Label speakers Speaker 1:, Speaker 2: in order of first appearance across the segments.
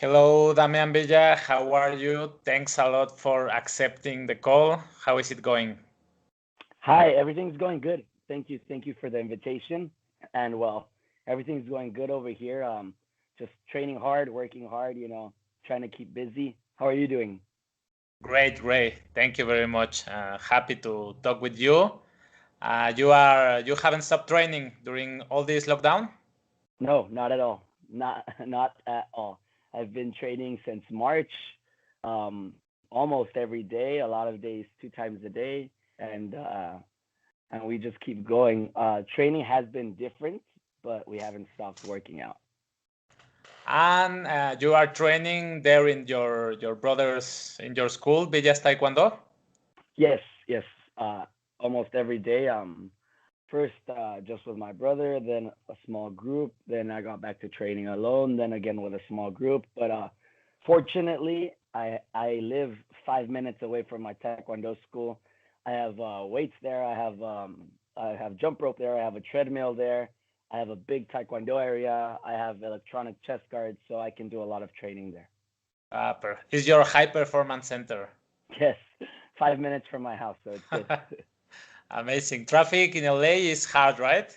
Speaker 1: Hello, Damian Villa. How are you? Thanks a lot for accepting the call. How is it going?
Speaker 2: Hi, everything's going good. Thank you for the invitation. And well, everything's going good over here. Just training hard, working hard, trying to keep busy. How are you doing?
Speaker 1: Great, Ray. Thank you very much. Happy to talk with you. You haven't stopped training during all this lockdown?
Speaker 2: No, not at all. Not at all. I've been training since March, almost every day, a lot of days, two times a day, and uh, and we just keep going. Training has been different, but we haven't stopped working out.
Speaker 1: And you are training there in your brothers in your school, Villa's Taekwondo?
Speaker 2: Yes, yes. Almost every day. First just with my brother, then a small group, then I got back to training alone, then again with a small group. But fortunately, I live 5 minutes away from my Taekwondo school. I have weights there. I have jump rope there. I have a treadmill there. I have a big Taekwondo area. I have electronic chest guards, so I can do a lot of training there.
Speaker 1: Is your high performance center?
Speaker 2: Yes, 5 minutes from my house, so it's good.
Speaker 1: Amazing. Traffic in LA is hard, right?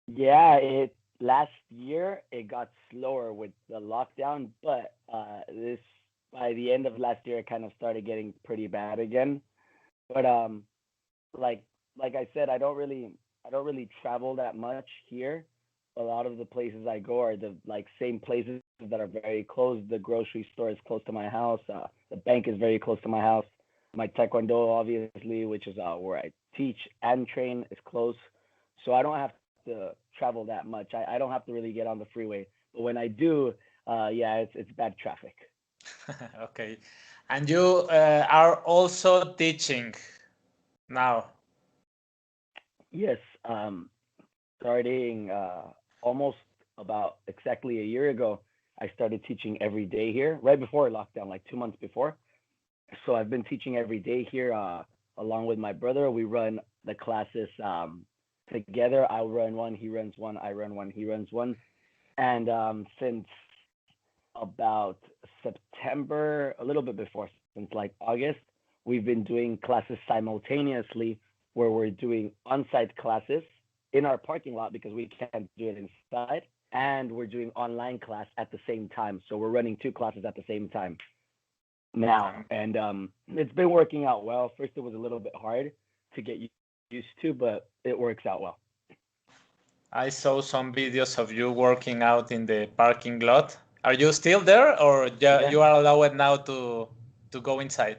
Speaker 2: Yeah, it last year it got slower with the lockdown, but this by the end of last year it kind of started getting pretty bad again. But like like I said, I don't really travel that much here. A lot of the places I go are the like same places that are very close. The grocery store is close to my house. The bank is very close to my house. My taekwondo, obviously, which is where I teach and train, is close. So I don't have to travel that much. I don't have to really get on the freeway. But when I do, yeah, it's bad traffic.
Speaker 1: Okay. And you are also teaching now.
Speaker 2: Yes, starting almost about exactly a year ago, I started teaching every day here, right before lockdown, like 2 months before. So I've been teaching every day here, along with my brother. We run the classes together. I run one, he runs one, I run one, he runs one. And since about September, a little bit before, since like August, we've been doing classes simultaneously where we're doing on-site classes in our parking lot because we can't do it inside, and we're doing online class at the same time. So we're running two classes at the same time now,
Speaker 1: Um,
Speaker 2: and it's been working out well. First, it was a little bit hard to get used to, but it works out well.
Speaker 1: I saw some videos of you working out in the parking lot. Are you still there, or
Speaker 2: Yeah,
Speaker 1: you are allowed now to go inside?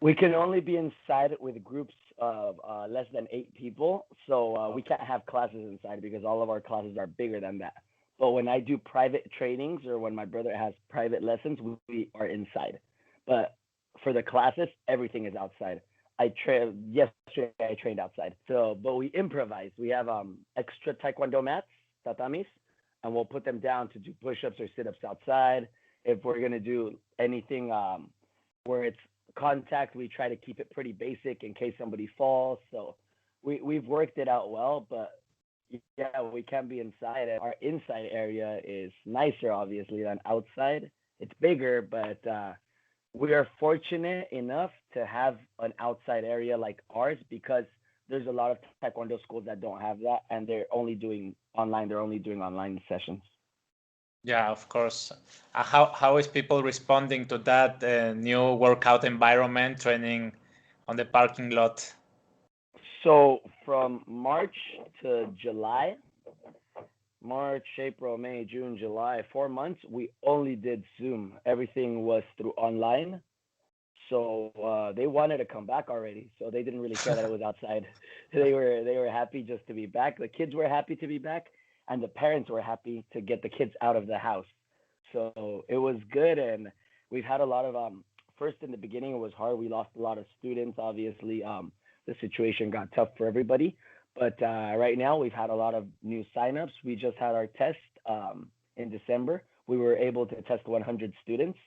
Speaker 2: we can only be inside with groups of less than 8 people, so we can't have classes inside because all of our classes are bigger than that. But when I do private trainings or when my brother has private lessons, we are inside. But for the classes, everything is outside. Yesterday I trained outside. So, but we improvise. We have extra taekwondo mats, tatamis, and we'll put them down to do push-ups or sit-ups outside. If we're gonna do anything where it's contact, we try to keep it pretty basic in case somebody falls. So we've worked it out well, but yeah, we can be inside. And our inside area is nicer, obviously, than outside. It's bigger, but we are fortunate enough to have an outside area like ours because there's a lot of taekwondo schools that don't have that, and they're only doing online. They're only doing online sessions.
Speaker 1: Yeah, of course. How is people responding to that new workout environment, training on the parking lot?
Speaker 2: So from March to July, March, April, May, June, July, 4 months, we only did Zoom. Everything was through online. So they wanted to come back already. So they didn't really care that it was outside. They were happy just to be back. The kids were happy to be back, and the parents were happy to get the kids out of the house. So it was good, and we've had a lot of First in the beginning, it was hard. We lost a lot of students. Obviously, the situation got tough for everybody. But right now, we've had a lot of new signups. We just had our test in December. We were able to test 100 students,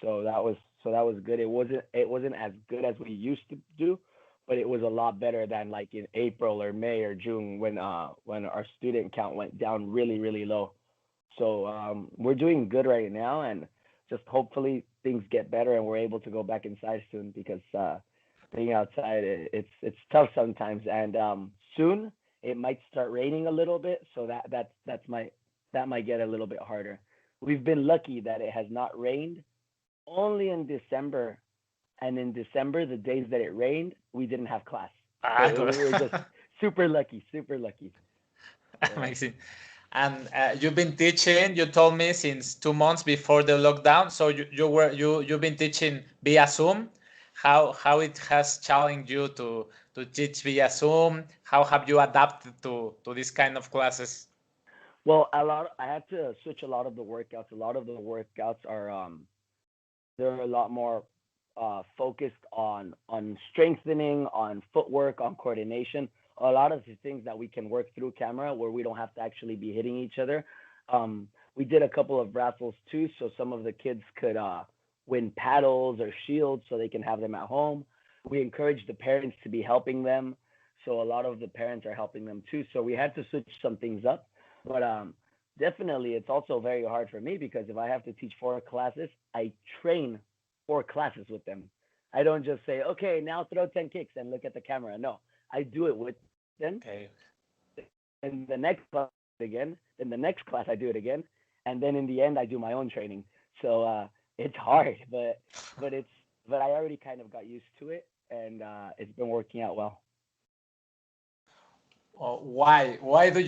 Speaker 2: so that was good. It wasn't as good as we used to do, but it was a lot better than like in April or May or June when our student count went down really low. So we're doing good right now, and just hopefully things get better and we're able to go back inside soon because being outside it's tough sometimes. And soon it might start raining a little bit, so that might get a little bit harder. We've been lucky that it has not rained only in December, and in December the days that it rained we didn't have class, so
Speaker 1: Ah,
Speaker 2: we were just super lucky, super lucky. So
Speaker 1: amazing. And you've been teaching, you told me, since 2 months before the lockdown. So you've been teaching via Zoom. How it has challenged you to teach via Zoom? How have you adapted to this kind of classes?
Speaker 2: well, I had to switch a lot of the workouts. A lot of the workouts are they're a lot more focused on strengthening, on footwork, on coordination. A lot of the things that we can work through camera where we don't have to actually be hitting each other. We did a couple of raffles too, so some of the kids could win paddles or shields so they can have them at home. We encourage the parents to be helping them, so a lot of the parents are helping them too. So we had to switch some things up, but definitely it's also very hard for me because if I have to teach 4 classes, I train 4 classes with them. I don't just say, okay, now throw 10 kicks and look at the camera. No, I do it with them.
Speaker 1: Okay,
Speaker 2: In the next class again, in the next class I do it again, and then in the end I do my own training. So it's hard, but I already kind of got used to it, and it's been working out well.
Speaker 1: why do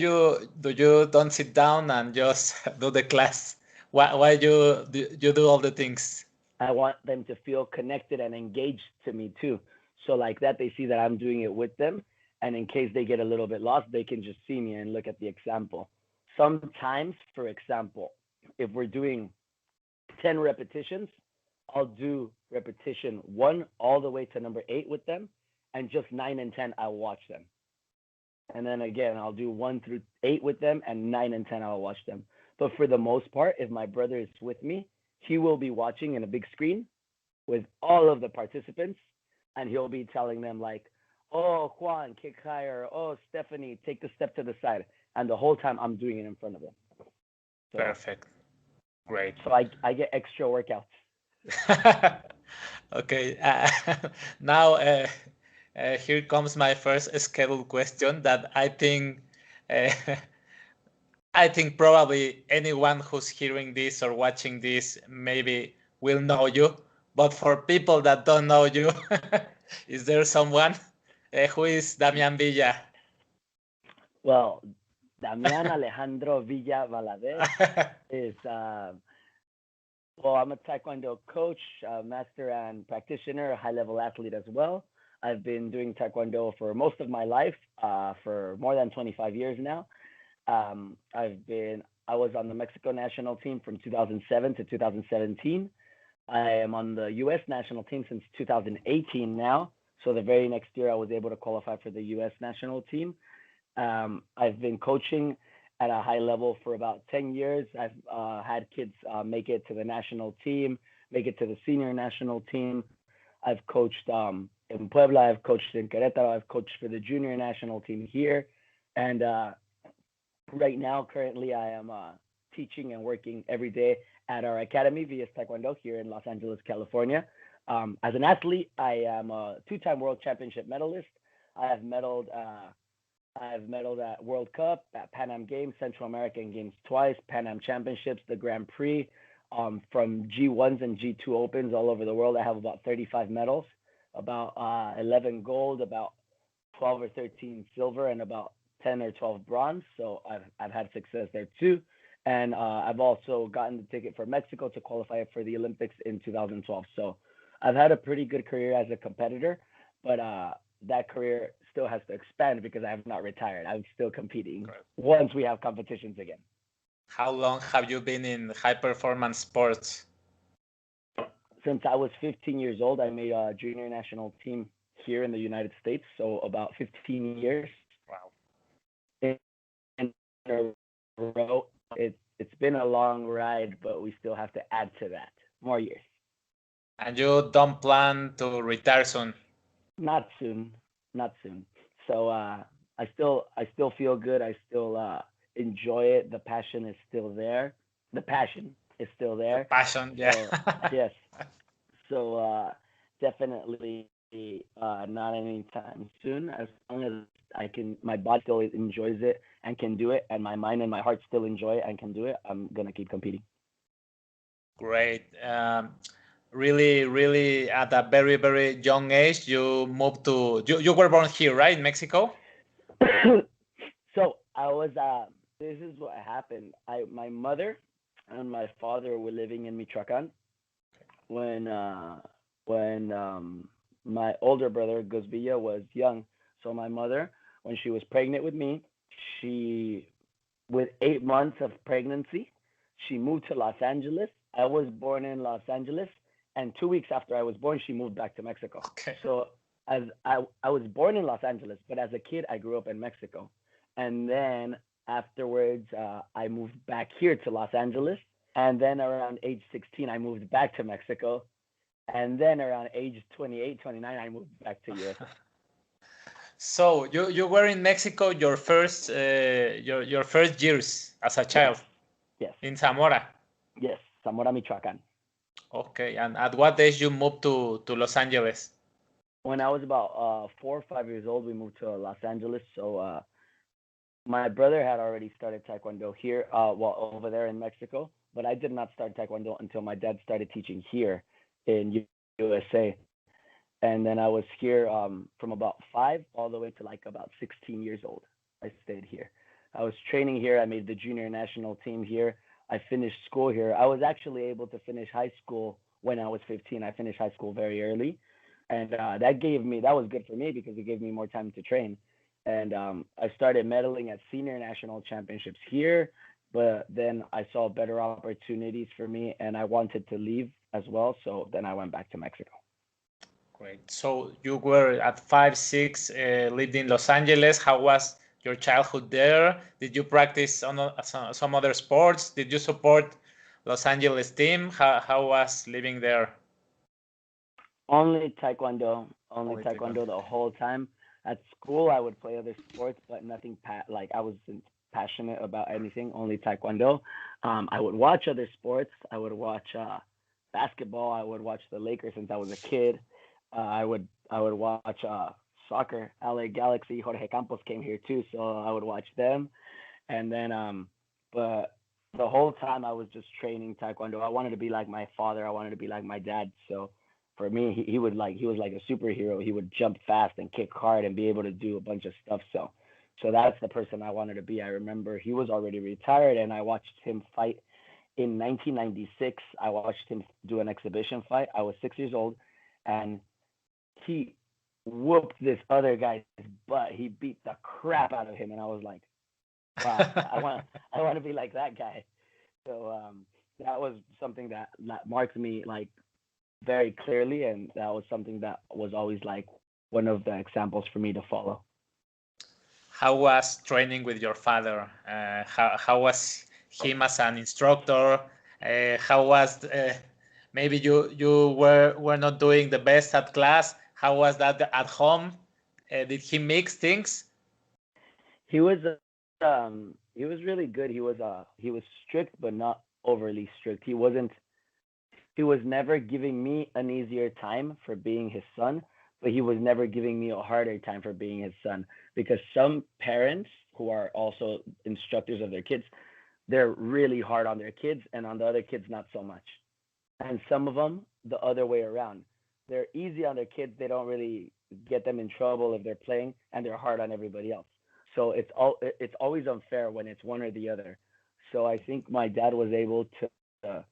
Speaker 1: you don't sit down and just do the class? Why you do all the things?
Speaker 2: I want them to feel connected and engaged to me too. So like that, they see that I'm doing it with them, and in case they get a little bit lost, they can just see me and look at the example. Sometimes, for example, if we're doing 10 repetitions, I'll do repetition 1 all the way to number 8 with them, and just 9 and 10 I'll watch them. And then again, I'll do 1 through 8 with them, and 9 and 10 I'll watch them. But for the most part, if my brother is with me, he will be watching in a big screen with all of the participants, and he'll be telling them like, "Oh, Juan, kick higher. Oh, Stephanie, take the step to the side." And the whole time I'm doing it in front of them. So
Speaker 1: Perfect. Great.
Speaker 2: I get extra workouts.
Speaker 1: Okay. Now, here comes my first scheduled question that uh, I think probably anyone who's hearing this or watching this maybe will know you. But for people that don't know you, is there someone who is Damian Villa?
Speaker 2: Well, Damian Alejandro Villa Valadez is well, I'm a Taekwondo coach, master and practitioner, a high level athlete as well. I've been doing Taekwondo for most of my life, for more than 25 years now. I was on the Mexico national team from 2007 to 2017. I am on the U.S. national team since 2018 now. So the very next year, I was able to qualify for the U.S. national team. I've been coaching at a high level for about 10 years. I've had kids make it to the national team, make it to the senior national team. I've coached in Puebla, I've coached in Querétaro, I've coached for the junior national team here. And right now, currently, I am teaching and working every day at our academy, VS Taekwondo, here in Los Angeles, California. As an athlete, I am a 2-time world championship medalist. I have medaled. I've medaled at World Cup, at Pan Am Games, Central American Games twice, Pan Am Championships, the Grand Prix, from G1s and G2 Opens all over the world. I have about 35 medals, about 11 gold, about 12 or 13 silver, and about 10 or 12 bronze. So I've had success there too. And I've also gotten the ticket for Mexico to qualify for the Olympics in 2012. So I've had a pretty good career as a competitor, but that career still has to expand because I have not retired. I'm still competing
Speaker 1: Correct.
Speaker 2: once we have competitions again.
Speaker 1: How long have you been in high performance sports?
Speaker 2: Since I was 15 years old, I made a junior national team here in the United States. So about 15 years
Speaker 1: Wow.
Speaker 2: in a row. It's been a long ride, but we still have to add to that more years.
Speaker 1: And you don't plan to retire soon?
Speaker 2: Not soon, not soon. So I still feel good. I still enjoy it. The passion is still there. The passion. is still
Speaker 1: The
Speaker 2: there.
Speaker 1: passion, yeah.
Speaker 2: So yes, so definitely not anytime soon. As long as I can, my body still enjoys it and can do it, and my mind and my heart still enjoy it and can do it. I'm gonna keep competing.
Speaker 1: Great. Really, really, at a very, very young age, you moved to, you were born here, right, in Mexico?
Speaker 2: So I was. This is what happened. My mother and my father were living in Michoacan when uh, when my older brother Gus Villa was young. So my mother, when she was pregnant with me, she with 8 months of pregnancy, she moved to Los Angeles. I was born in Los Angeles, and 2 weeks after I was born, she moved back to Mexico.
Speaker 1: Okay.
Speaker 2: So as I was born in Los Angeles, but as a kid, I grew up in Mexico, and then afterwards, I moved back here to Los Angeles, and then around age 16, I moved back to Mexico, and then around age 28, 29, I moved back to USA.
Speaker 1: So you were in Mexico your first years as a
Speaker 2: Yes,
Speaker 1: child
Speaker 2: yes,
Speaker 1: in Zamora.
Speaker 2: yes, Zamora, Michoacan.
Speaker 1: Okay, and at what age you moved to Los Angeles?
Speaker 2: When I was about 4 or 5 years old, we moved to Los Angeles. So my brother had already started Taekwondo here, well, over there in Mexico. But I did not start Taekwondo until my dad started teaching here in USA. And then I was here from about 5 all the way to like about 16 years old. I stayed here. I was training here. I made the junior national team here. I finished school here. I was actually able to finish high school when I was 15. I finished high school very early, and that was good for me because it gave me more time to train. And I started medaling at senior national championships here, but then I saw better opportunities for me, and I wanted to leave as well. So then I went back to Mexico.
Speaker 1: Great. So you were at 5, 6, lived in Los Angeles. How was your childhood there? Did you practice on some other sports? Did you support Los Angeles team? How was living there?
Speaker 2: Only
Speaker 1: Only Taekwondo.
Speaker 2: taekwondo the whole time. At school, I would play other sports, but nothing like I wasn't passionate about anything. Only taekwondo. I would watch other sports. I would watch basketball. I would watch the Lakers since I was a kid. I would watch soccer. LA Galaxy. Jorge Campos came here too, so I would watch them. And then but the whole time I was just training taekwondo. I wanted to be like my father. I wanted to be like my dad. So for me, he was like a superhero. He would jump fast and kick hard and be able to do a bunch of stuff. So that's the person I wanted to be. I remember he was already retired, and I watched him fight in 1996. I watched him do an exhibition fight. I was 6 years old, and he whooped this other guy's butt. He beat the crap out of him, and I was like, wow, I want to be like that guy. So that was something that marked me like very clearly, and that was something that was always like one of the examples for me to follow.
Speaker 1: How was training with your father? How was him as an instructor? How was maybe you were not doing the best at class? How was that at home? Did he mix things?
Speaker 2: He was really good. He was strict but not overly strict. He was never giving me an easier time for being his son, but he was never giving me a harder time for being his son, because some parents who are also instructors of their kids, they're really hard on their kids, and on the other kids not so much. And some of them the other way around. They're easy on their kids. They don't really get them in trouble if they're playing, and they're hard on everybody else. So it's always unfair when it's one or the other. So I think my dad was able to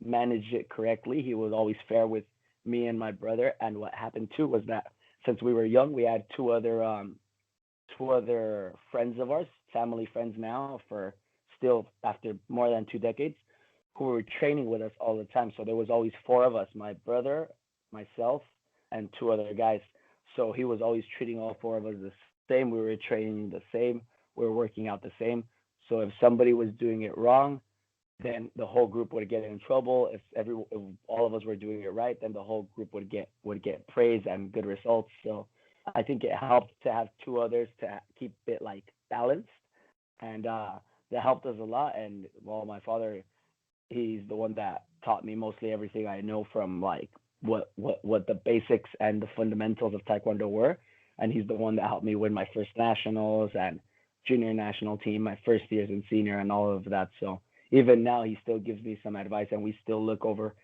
Speaker 2: manage it correctly. He was always fair with me and my brother. And what happened too was that since we were young, we had two other friends of ours, family friends now for still after more than 2 decades, who were training with us all the time. So there was always four of us: my brother, myself, and two other guys. So he was always treating all four of us the same. We were training the same. We were working out the same. So if somebody was doing it wrong, then the whole group would get in trouble. If all of us were doing it right, then the whole group would get praise and good results. So I think it helped to have two others to keep it like balanced, and that helped us a lot. And well, my father He's the one that taught me mostly everything I know from like what the basics and the fundamentals of Taekwondo were, and he's the one that helped me win my first nationals and junior national team, my first years and senior, and all of that. So even now, he still gives me some advice, and we still look over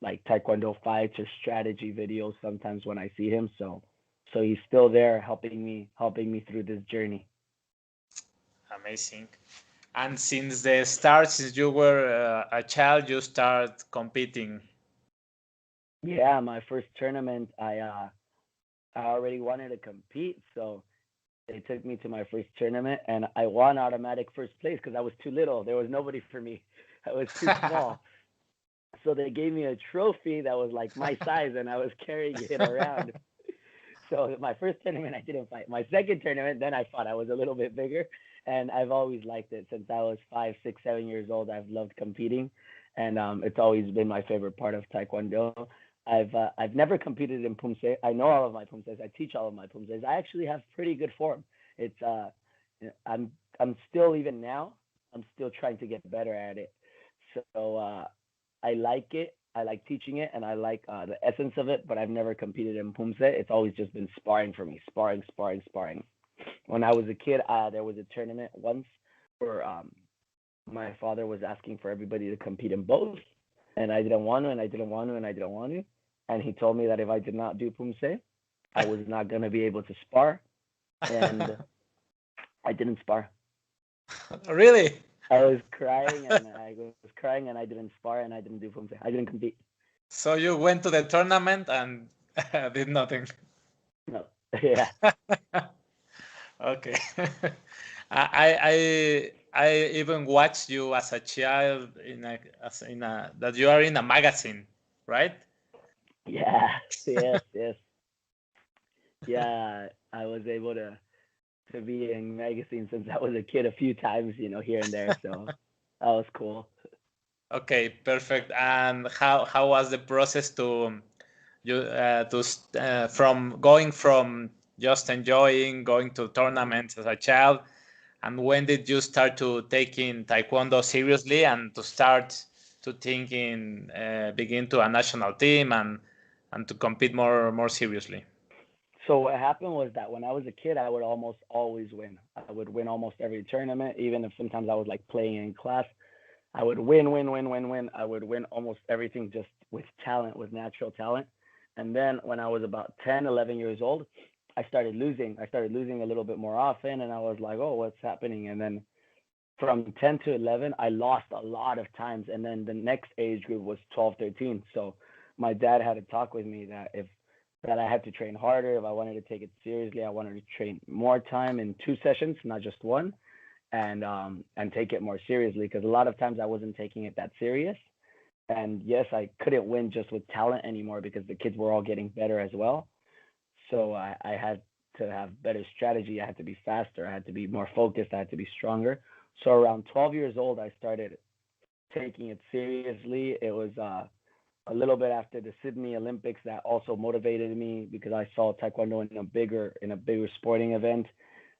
Speaker 2: like Taekwondo fights or strategy videos sometimes when I see him. So he's still there helping me through this journey.
Speaker 1: Amazing. And since the start, since you were a child, you start competing.
Speaker 2: Yeah, my first tournament, I already wanted to compete, so they took me to my first tournament, and I won automatic first place because I was too little. There was nobody for me. I was too small. So they gave me a trophy that was like my size, and I was carrying it around. So my first tournament, I didn't fight. My second tournament, then I fought. I was a little bit bigger, and I've always liked it since I was 5, 6, 7 years old. I've loved competing, and it's always been my favorite part of Taekwondo. I've never competed in Pumse. I know all of my Pumses. I teach all of my Pumses. I actually have pretty good form. It's I'm still even now. I'm still trying to get better at it. So I like it. I like teaching it, and I like the essence of it. But I've never competed in Pumse. It's always just been sparring for me, sparring, sparring, sparring. When I was a kid, there was a tournament once where my father was asking for everybody to compete in both, and I didn't want to, and I didn't want to, and I didn't want to. And he told me that if I did not do Pumse, I was not gonna be able to spar, and I didn't spar.
Speaker 1: Really?
Speaker 2: I was crying and I didn't spar and I didn't do Pumse. I didn't compete.
Speaker 1: So you went to the tournament and did nothing.
Speaker 2: No. Yeah.
Speaker 1: Okay. I even watched you as a child that you are in a magazine, right?
Speaker 2: Yeah. Yes. Yes. Yeah. I was able to be in magazines since I was a kid a few times, here and there. So that was cool.
Speaker 1: Okay, perfect. And how was the process from going from just enjoying going to tournaments as a child, and when did you start to taking Taekwondo seriously and to start to thinking begin to a national team and to compete more seriously?
Speaker 2: So what happened was that when I was a kid, I would almost always win. I would win almost every tournament, even if sometimes I was like playing in class. I would win, win, win, win, win. I would win almost everything just with talent, with natural talent. And then when I was about 10, 11 years old, I started losing. I started losing a little bit more often. And I was like, oh, what's happening? And then from 10 to 11, I lost a lot of times. And then the next age group was 12, 13. So my dad had to talk with me that I had to train harder. If I wanted to take it seriously, I wanted to train more time in 2 sessions, not just one, and take it more seriously because a lot of times I wasn't taking it that serious. And yes, I couldn't win just with talent anymore because the kids were all getting better as well. So I had to have better strategy. I had to be faster. I had to be more focused. I had to be stronger. So around 12 years old, I started taking it seriously. It was a little bit after the Sydney Olympics that also motivated me because I saw Taekwondo in a bigger sporting event.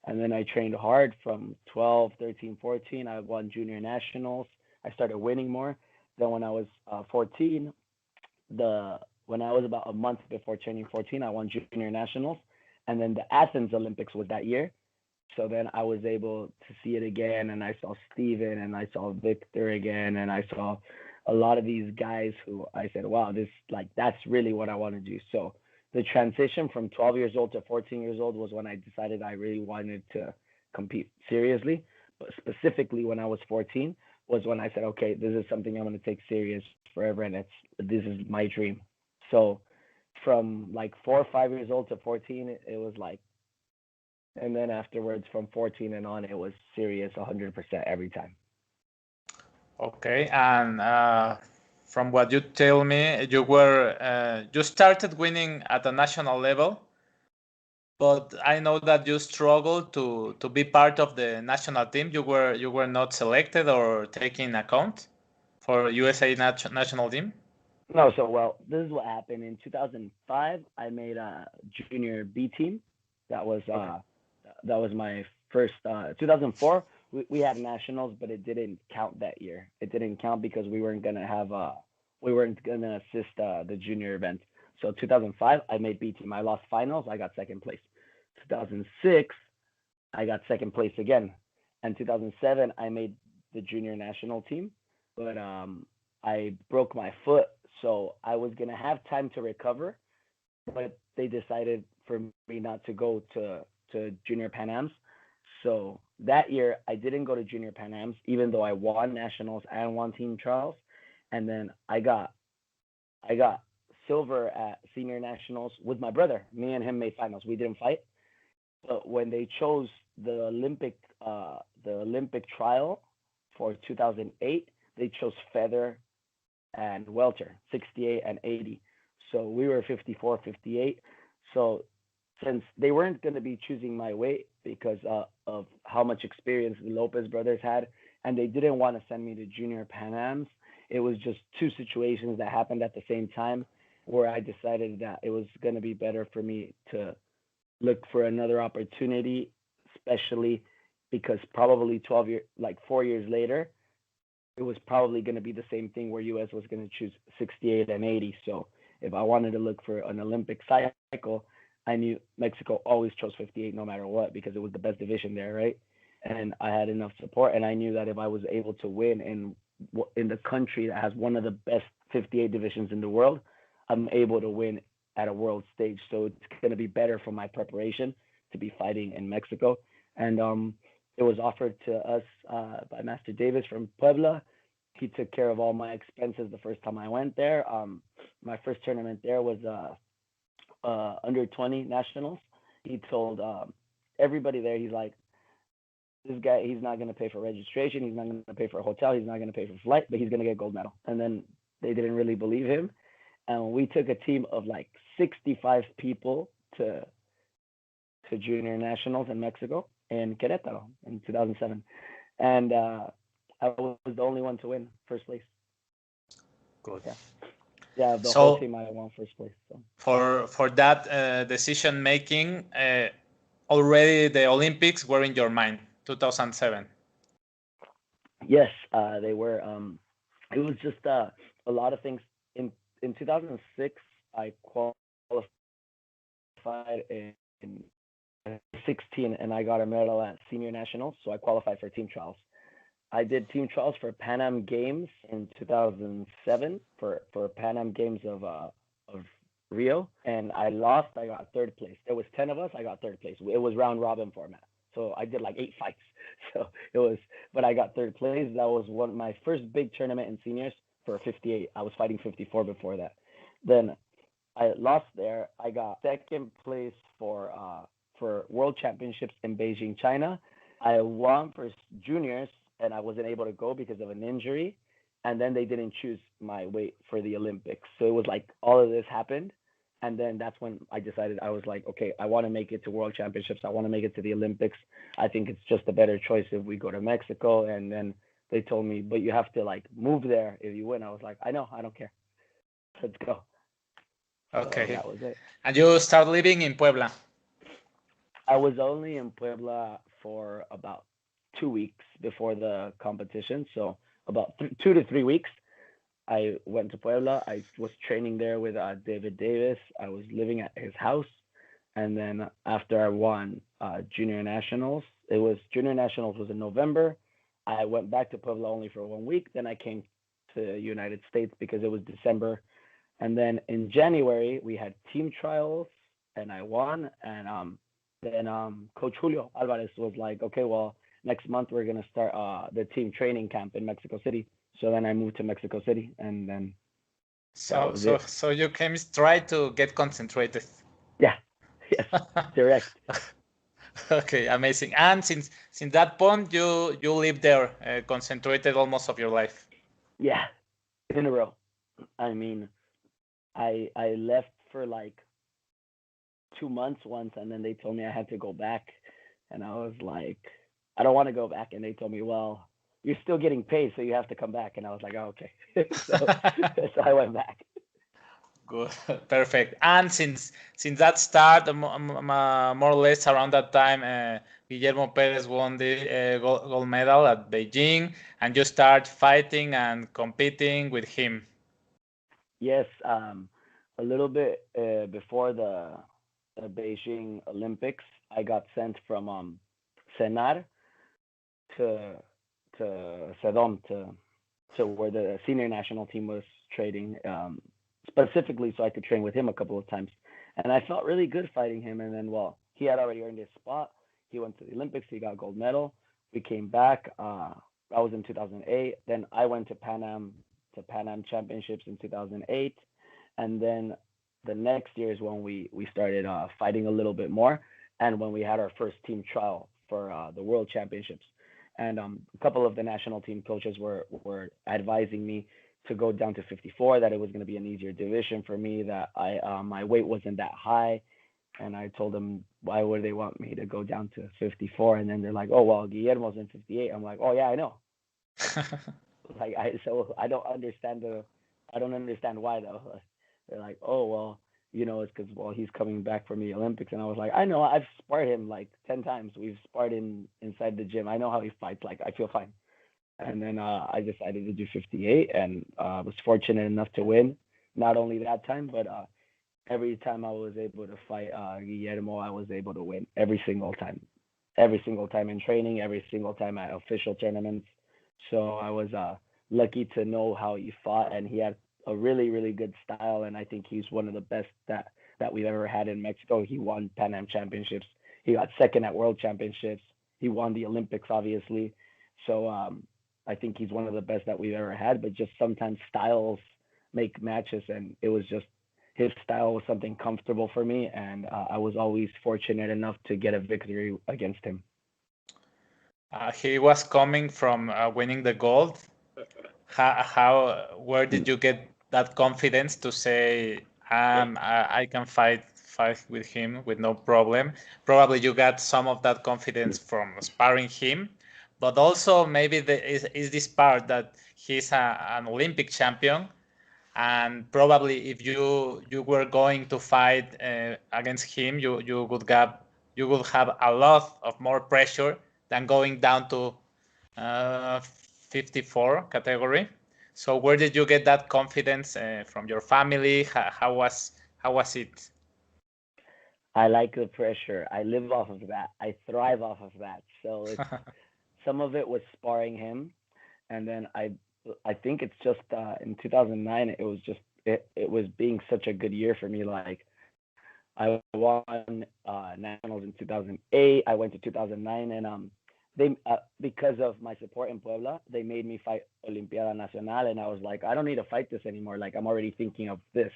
Speaker 2: And then I trained hard from 12, 13, 14. I won junior nationals. I started winning more. Then when I was 14, when I was about a month before turning 14, I won junior nationals. And then the Athens Olympics was that year. So then I was able to see it again, and I saw Steven and I saw Victor again, and I saw a lot of these guys who I said, wow, that's really what I want to do. So the transition from 12 years old to 14 years old was when I decided I really wanted to compete seriously. But specifically when I was 14 was when I said, okay, this is something I'm going to take serious forever, and this is my dream. So from like 4 or 5 years old to 14, it was like, and then afterwards from 14 and on, it was serious 100% every time.
Speaker 1: Okay, and from what you tell me, you started winning at the national level, but I know that you struggled to be part of the national team. You were not selected or taken account for USA national team.
Speaker 2: No, so well, this is what happened in 2005. I made a junior B team. That was
Speaker 1: Okay.
Speaker 2: that was my first. 2004 we had nationals, but it didn't count that year. It didn't count because we weren't gonna assist the junior event. So 2005, I made B team. I lost finals. I got second place. 2006, I got second place again. And 2007, I made the junior national team, but I broke my foot, so I was gonna have time to recover, but they decided for me not to go to Junior Pan Ams. So that year I didn't go to Junior Pan Ams, even though I won nationals and won team trials. And then I got silver at senior nationals with my brother. Me and him made finals. We didn't fight, but when they chose the Olympic trial for 2008, they chose feather and welter, 68 and 80. So we were 54, 58. So since they weren't going to be choosing my weight because of how much experience the Lopez brothers had, and they didn't want to send me to Junior Pan Ams, it was just two situations that happened at the same time where I decided that it was going to be better for me to look for another opportunity, especially because probably 4 years later, it was probably going to be the same thing where US was going to choose 68 and 80. So if I wanted to look for an Olympic cycle, I knew Mexico always chose 58 no matter what because it was the best division there, right? And I had enough support, and I knew that if I was able to win in the country that has one of the best 58 divisions in the world, I'm able to win at a world stage. So it's going to be better for my preparation to be fighting in Mexico. And it was offered to us by Master Davis from Puebla. He took care of all my expenses the first time I went there. My first tournament there was under 20 nationals. He told everybody there, he's like, this guy, he's not going to pay for registration. He's not going to pay for a hotel. He's not going to pay for flight, but he's going to get gold medal. And then they didn't really believe him. And we took a team of like 65 people to junior nationals in Mexico in Querétaro in 2007. And I was the only one to win first place.
Speaker 1: Good.
Speaker 2: Yeah, the whole team I won first place. So.
Speaker 1: For that decision making, already the Olympics were in your mind, 2007.
Speaker 2: Yes, they were. It was just a lot of things. In 2006, I qualified in 16, and I got a medal at senior nationals, so I qualified for team trials. I did team trials for Pan Am Games in 2007 for Pan Am Games of Rio, and I lost. I got third place. There was 10 of us. I got third place. It was round robin format, so I did like 8 fights. So it was, but I got third place. That was my first big tournament in seniors for 58. I was fighting 54 before that. Then I lost there. I got second place for World Championships in Beijing, China. I won for juniors, and I wasn't able to go because of an injury. And then they didn't choose my weight for the Olympics. So it was like all of this happened. And then that's when I decided, I was like, okay, I want to make it to World Championships. I want to make it to the Olympics. I think it's just a better choice if we go to Mexico. And then they told me, but you have to like move there if you win. I was like, I know, I don't care. Let's go.
Speaker 1: Okay.
Speaker 2: So that was it.
Speaker 1: And you start living in Puebla?
Speaker 2: I was only in Puebla for about 2 weeks before the competition. So about 2 to 3 weeks. I went to Puebla. I was training there with David Davis. I was living at his house. And then after I won junior nationals, junior nationals was in November. I went back to Puebla only for 1 week. Then I came to the United States because it was December. And then in January, we had team trials and I won. And then Coach Julio Alvarez was like, okay, well, next month we're going to start the team training camp in Mexico City. So then I moved to Mexico City, and then
Speaker 1: so you came straight to get concentrated.
Speaker 2: Yeah, yes, direct.
Speaker 1: Okay, amazing. And since that point, you live there, concentrated almost of your life.
Speaker 2: Yeah, in a row. I mean, I left for like 2 months once, and then they told me I had to go back, and I was like, I don't want to go back, and they told me, well, you're still getting paid, so you have to come back. And I was like, oh, okay. so I went back.
Speaker 1: Good, perfect. And since that start, more or less around that time, Guillermo Perez won the gold medal at Beijing, and you start fighting and competing with him.
Speaker 2: Yes, a little bit before the Beijing Olympics, I got sent from Senar to Sedom to where the senior national team was training, specifically so I could train with him a couple of times. And I felt really good fighting him. And then, well, he had already earned his spot. He went to the Olympics. He got gold medal. We came back. I was in 2008. Then I went to Pan Am Championships in 2008, and then the next year is when we started fighting a little bit more, and when we had our first team trial for the World Championships. And a couple of the national team coaches were advising me to go down to 54, that it was going to be an easier division for me, that I my weight wasn't that high, and I told them why would they want me to go down to 54, and then they're like, oh well, Guillermo's in 58. I'm like, oh yeah, I know. Like I don't understand why though. They're like, oh well, it's because well he's coming back from the Olympics, and I was like, I know, I've sparred him like 10 times. We've sparred inside the gym. I know how he fights. Like I feel fine. And then I decided to do 58, and was fortunate enough to win. Not only that time, but every time I was able to fight Guillermo, I was able to win every single time. Every single time in training, every single time at official tournaments. So I was lucky to know how he fought, and he had a really, really good style. And I think he's one of the best that we've ever had in Mexico. He won Pan Am Championships. He got second at World Championships. He won the Olympics, obviously. So I think he's one of the best that we've ever had. But just sometimes styles make matches, and it was just his style was something comfortable for me, and I was always fortunate enough to get a victory against him.
Speaker 1: He was coming from winning the gold. Where did you get that confidence to say, I can fight with him with no problem? Probably you got some of that confidence from sparring him, but also maybe is this part that he's an Olympic champion, and probably if you were going to fight against him, you would have a lot of more pressure than going down to 54 category. So where did you get that confidence from your family? How was it?
Speaker 2: I like the pressure. I live off of that. I thrive off of that. So it's some of it was sparring him, and then I think it's just in 2009 it was just it was being such a good year for me. Like I won nationals in 2008. I went to 2009, and they because of my support in Puebla, they made me fight Olimpiada Nacional, and I was like, I don't need to fight this anymore. Like I'm already thinking of this,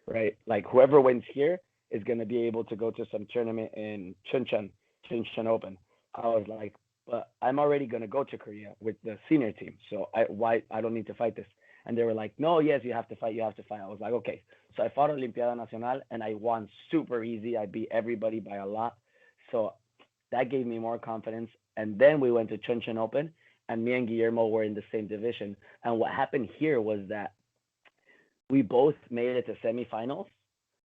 Speaker 2: right? Like whoever wins here is gonna be able to go to some tournament in Chuncheon Open. I was like, but I'm already gonna go to Korea with the senior team, so I don't need to fight this. And they were like, no, yes, you have to fight, you have to fight. I was like, okay. So I fought Olimpiada Nacional, and I won super easy. I beat everybody by a lot. So that gave me more confidence. And then we went to Chuncheon Open, and me and Guillermo were in the same division. And what happened here was that we both made it to semifinals.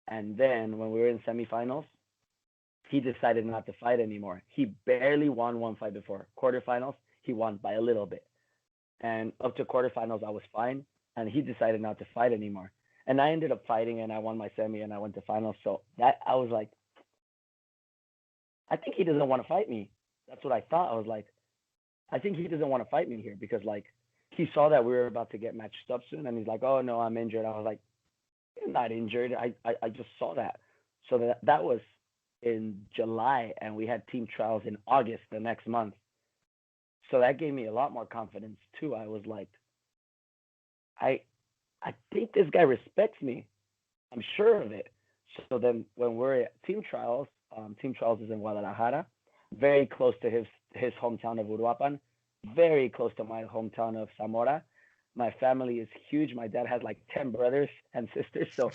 Speaker 2: And then when we were in semifinals, he decided not to fight anymore. He barely won one fight before quarterfinals. He won by a little bit. And up to quarterfinals, I was fine. And he decided not to fight anymore. And I ended up fighting, and I won my semi, and I went to finals. So that I was like, I think he doesn't want to fight me. That's what I thought. I was like, I think he doesn't want to fight me here because like he saw that we were about to get matched up soon, and he's like, oh no, I'm injured. I was like, you're not injured. I just saw that. So that was in July, and we had team trials in August the next month. So that gave me a lot more confidence too. I was like, I I think this guy respects me. I'm sure of it. So then when we're at team trials is in Guadalajara, very close to his hometown of Uruapan, very close to my hometown of Zamora. My family is huge. My dad has like 10 brothers and sisters. So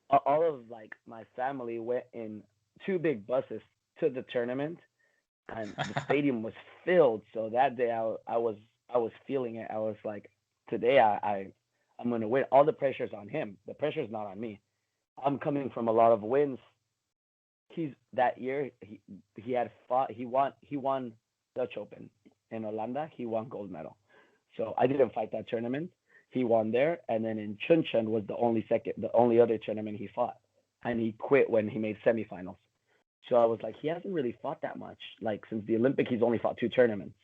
Speaker 2: all of like my family went in two big buses to the tournament, and the stadium was filled. So that day I was feeling it. I was like, today I'm gonna win. All the pressure's on him. The pressure's not on me. I'm coming from a lot of wins. He's that year he had fought he won Dutch Open in Holanda. He won gold medal. So I didn't fight that tournament. He won there, and then in Chuncheon was the only other tournament he fought, and he quit when he made semifinals. So I was like, he hasn't really fought that much. Like since the Olympic, he's only fought two tournaments.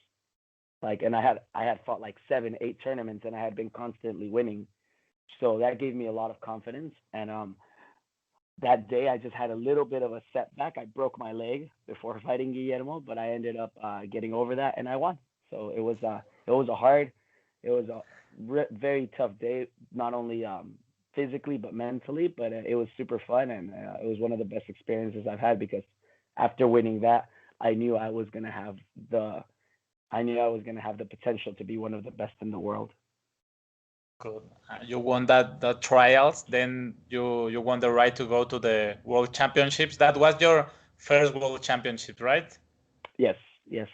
Speaker 2: Like, and I had fought like 7, 8 tournaments, and I had been constantly winning. So that gave me a lot of confidence. And that day I just had a little bit of a setback. I broke my leg before fighting Guillermo, but I ended up getting over that and I won. So it was a very tough day, not only physically but mentally. But it was super fun, and it was one of the best experiences I've had because after winning that, I knew I was gonna have the I knew I was gonna have the potential to be one of the best in the world.
Speaker 1: Good. You won that trials, then you won the right to go to the World Championships. That was your first World Championship, right?
Speaker 2: Yes, yes.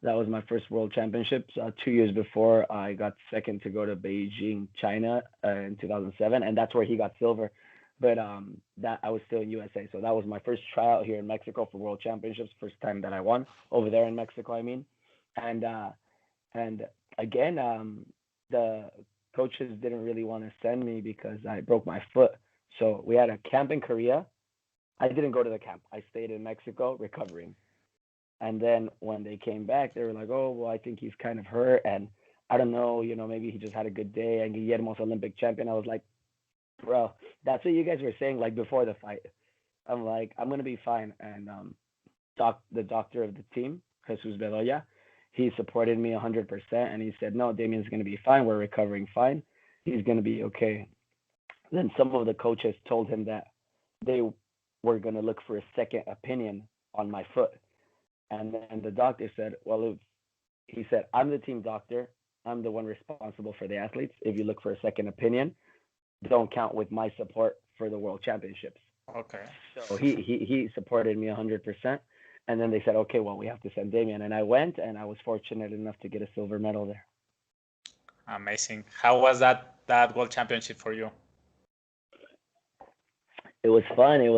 Speaker 2: That was my first world championships. 2 years before, I got second to go to Beijing, China, in 2007, and that's where he got silver. But that I was still in USA, so that was my first tryout here in Mexico for world championships. First time that I won over there in Mexico, I mean. And and again, the coaches didn't really want to send me because I broke my foot. So we had a camp in Korea. I didn't go to the camp. I stayed in Mexico recovering. And then when they came back, they were like, "Oh, well, I think he's kind of hurt, and I don't know, maybe he just had a good day." And Guillermo's Olympic champion. I was like, "Bro, that's what you guys were saying like before the fight." I'm like, "I'm gonna be fine." And the doctor of the team, Jesus Bedoya, he supported me 100%, and he said, "No, Damian's gonna be fine. We're recovering fine. He's gonna be okay." Then some of the coaches told him that they were gonna look for a second opinion on my foot. And then the doctor said, "Well, if he said, I'm the team doctor. I'm the one responsible for the athletes. If you look for a second opinion, don't count with my support for the world championships."
Speaker 1: Okay.
Speaker 2: So he supported me 100%. And then they said, "Okay, well, we have to send Damien." And I went, and I was fortunate enough to get a silver medal there.
Speaker 1: Amazing. How was that World Championship for you?
Speaker 2: It was fun. It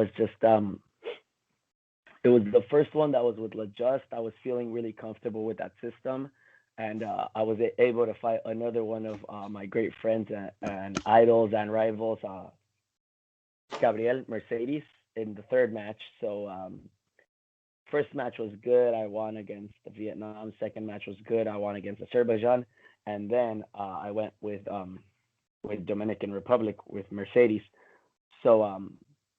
Speaker 2: was the first one that was with La Just. I was feeling really comfortable with that system, and I was able to fight another one of my great friends and idols and rivals, Gabriel Mercedes, in the third match. So first match was good. I won against Vietnam. Second match was good. I won against Azerbaijan, and then I went with Dominican Republic with Mercedes. So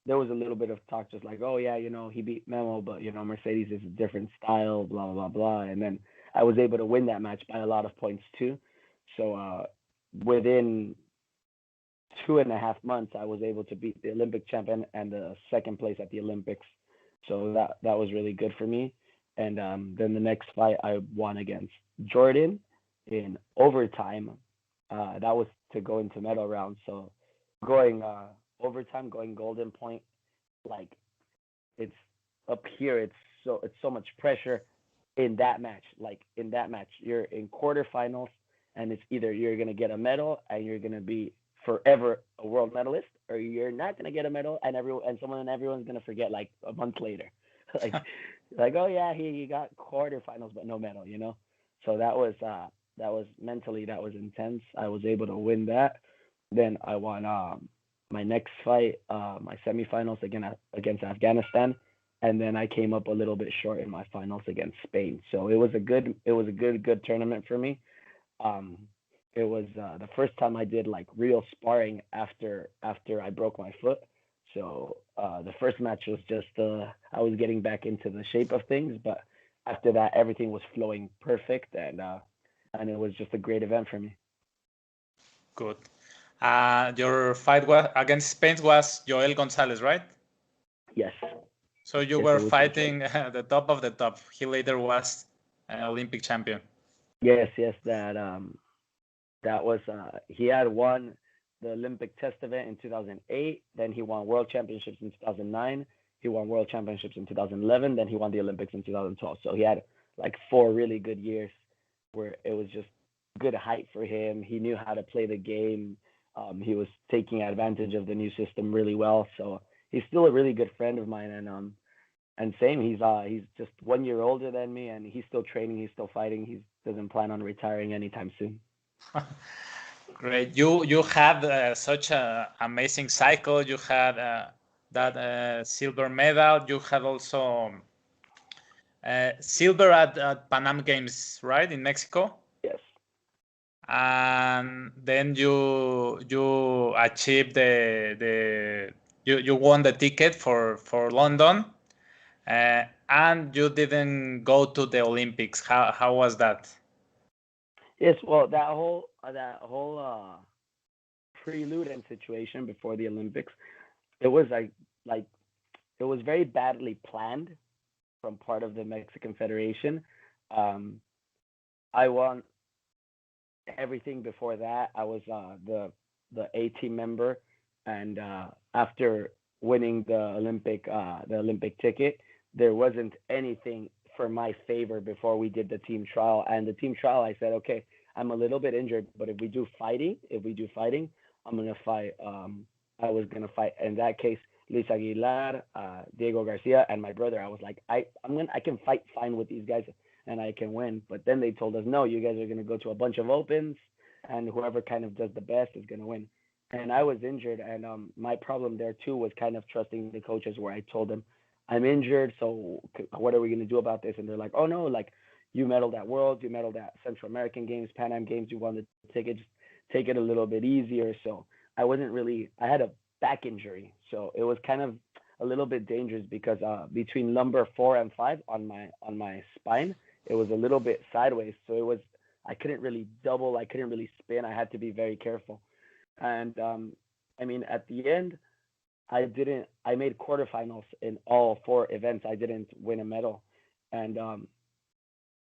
Speaker 2: there was a little bit of talk, just like, "Oh yeah, he beat Memo, but Mercedes is a different style, blah blah blah." And then I was able to win that match by a lot of points too. So within 2.5 months, I was able to beat the Olympic champion and the second place at the Olympics. So that was really good for me. And then the next fight I won against Jordan in overtime. That was to go into medal round. So going overtime, going golden point, like it's up here. It's so much pressure in that match. Like in that match, you're in quarterfinals, and it's either you're gonna get a medal and you're gonna be forever a world medalist, or you're not gonna get a medal and everyone's gonna forget like a month later. like like, "Oh yeah, he got quarterfinals but no medal. So that was mentally, that was intense. I was able to win that. Then I won my next fight, my semifinals against Afghanistan, and then I came up a little bit short in my finals against Spain. So it was a good tournament for me. Um, it was the first time I did like real sparring after I broke my foot. So the first match was just I was getting back into the shape of things, but after that everything was flowing perfect, and it was just a great event for me.
Speaker 1: Good. Your fight was against Spain was Joel Gonzalez, right?
Speaker 2: Yes,
Speaker 1: So you
Speaker 2: yes, it
Speaker 1: were
Speaker 2: was with Joel.
Speaker 1: fighting the top of the top. He later was an Olympic champion.
Speaker 2: Yes, yes, that was he had won the Olympic test event in 2008. Then he won world championships in 2009. He won world championships in 2011. Then he won the Olympics in 2012. So he had like 4 really good years where it was just good height for him. He knew how to play the game. He was taking advantage of the new system really well. So he's still a really good friend of mine, and same, he's just 1 year older than me, and he's still training, he's still fighting. He doesn't plan on retiring anytime soon.
Speaker 1: Great. You had such a amazing cycle. You had that silver medal. You had also silver at Pan Am Games, right, in Mexico.
Speaker 2: Yes.
Speaker 1: And then you achieved you won the ticket for London, and you didn't go to the Olympics. How was that?
Speaker 2: Yes. Well, that whole prelude and situation before the Olympics, it was like it was very badly planned from part of the Mexican Federation. Um, I won everything before that. I was the A team member, and after winning the Olympic ticket, there wasn't anything for my favor before we did the team trial. And the team trial, I said, okay, I'm a little bit injured, but if we do fighting, I'm gonna fight. I was gonna fight in that case Luis Aguilar, Diego Garcia, and my brother. I was like, I can fight fine with these guys and I can win. But then they told us, no, you guys are going to go to a bunch of opens, and whoever kind of does the best is going to win. And I was injured, and my problem there too was kind of trusting the coaches, where I told them, I'm injured, so what are we going to do about this? And they're like, oh no, like you medaled at Worlds, you medaled at Central American Games, Pan Am Games, you won the ticket, just take it a little bit easier. So I had a back injury, so it was kind of a little bit dangerous because between lumbar 4 and 5 on my spine, it was a little bit sideways, so I couldn't really double, I couldn't really spin. I had to be very careful. And I mean, at the end, I made quarterfinals in all four events. I didn't win a medal, and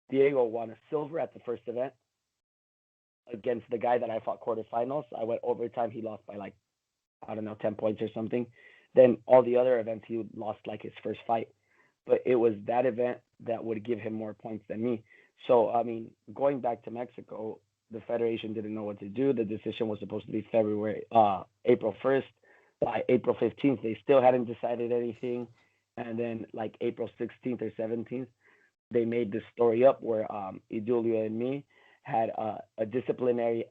Speaker 2: Diego won a silver at the first event against the guy that I fought quarterfinals. I went overtime. He lost by like, I don't know, 10 points or something. Then all the other events he lost like his first fight, but it was that event that would give him more points than me. So I mean, going back to Mexico, the federation didn't know what to do. The decision was supposed to be April 1st. By April 15th, they still hadn't decided anything, and then like April 16th or 17th, they made this story up where Idulio and me had a disciplinary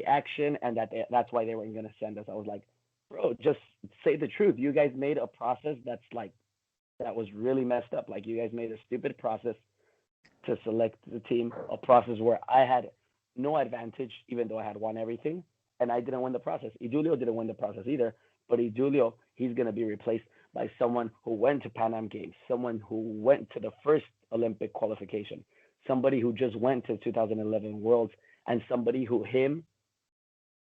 Speaker 2: action, and that's why they weren't going to send us. I was like, bro, just say the truth. You guys made a process that was really messed up. Like you guys made a stupid process to select the team, a process where I had no advantage, even though I had won everything, and I didn't win the process. Idulio didn't win the process either, but Idulio, he's going to be replaced by someone who went to Pan Am Games, someone who went to the first Olympic qualification, somebody who just went to 2011 Worlds, and somebody who him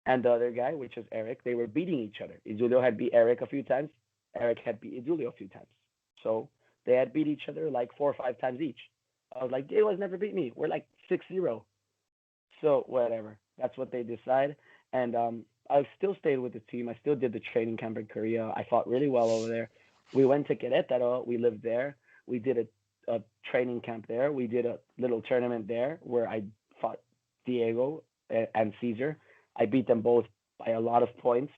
Speaker 2: and the other guy, which was Eric, they were beating each other. Idulio had beat Eric a few times. Eric had beat Idulio a few times. So they had beat each other like 4 or 5 times each. I was like, Diego's never beat me. We're like 6-0. So whatever. That's what they decide. And I still stayed with the team. I still did the training camp in Korea. I fought really well over there. We went to Querétaro. We lived there. We did a training camp there. We did a little tournament there where I fought Diego and Caesar. I beat them both by a lot of points.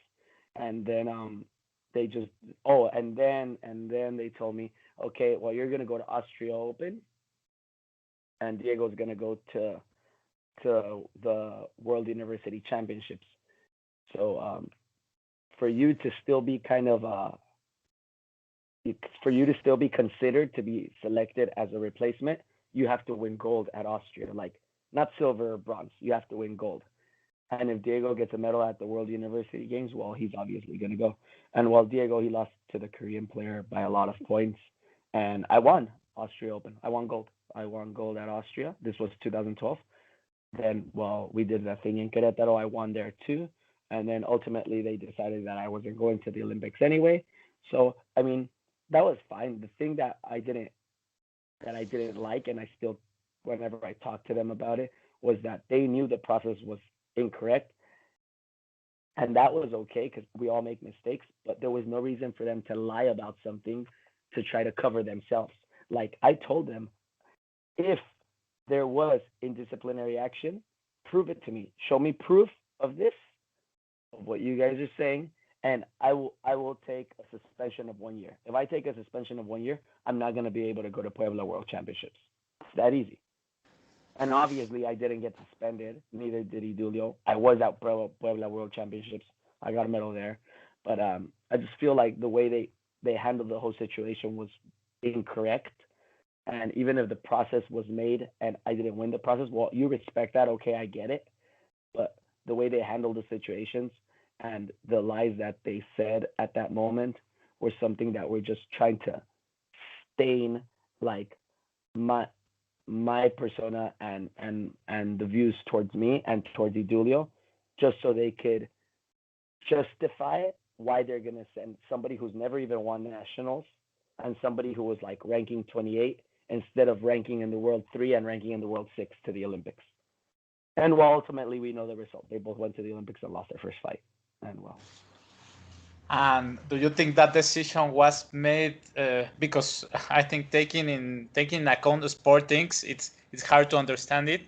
Speaker 2: And then they just and then they told me, okay, well, you're gonna go to Austria Open, and Diego's gonna go to the World University Championships. So for you to still be kind of for you to still be considered to be selected as a replacement, you have to win gold at Austria, like not silver or bronze. You have to win gold. And if Diego gets a medal at the World University Games, well, he's obviously going to go. And while Diego, he lost to the Korean player by a lot of points. And I won Austria Open. I won gold. I won gold at Austria. This was 2012. Then, well, we did that thing in Querétaro. I won there too. And then ultimately they decided that I wasn't going to the Olympics anyway. So, I mean, that was fine. The thing that I didn't like, and I still, whenever I talked to them about it, was that they knew the process was incorrect, and that was okay because we all make mistakes. But there was no reason for them to lie about something to try to cover themselves. Like I told them, if there was indisciplinary action, prove it to me. Show me proof of this, of what you guys are saying, and I will take a suspension of 1 year. If I take a suspension of 1 year, I'm not gonna be able to go to Puebla World Championships. It's that easy. And obviously, I didn't get suspended. Neither did Idulio. I was at Puebla World Championships. I got a medal there, but I just feel like the way they handled the whole situation was incorrect. And even if the process was made and I didn't win the process, well, you respect that. Okay, I get it. But the way they handled the situations and the lies that they said at that moment were something that were just trying to stain like my my persona and the views towards me and towards Idulio, just so they could justify why they're gonna send somebody who's never even won nationals and somebody who was like ranking 28 instead of ranking in the world 3 and ranking in the world 6 to the Olympics. And well, ultimately we know the result. They both went to the Olympics and lost their first fight. And well,
Speaker 1: And do you think that decision was made because I think taking account the sport things, it's hard to understand it.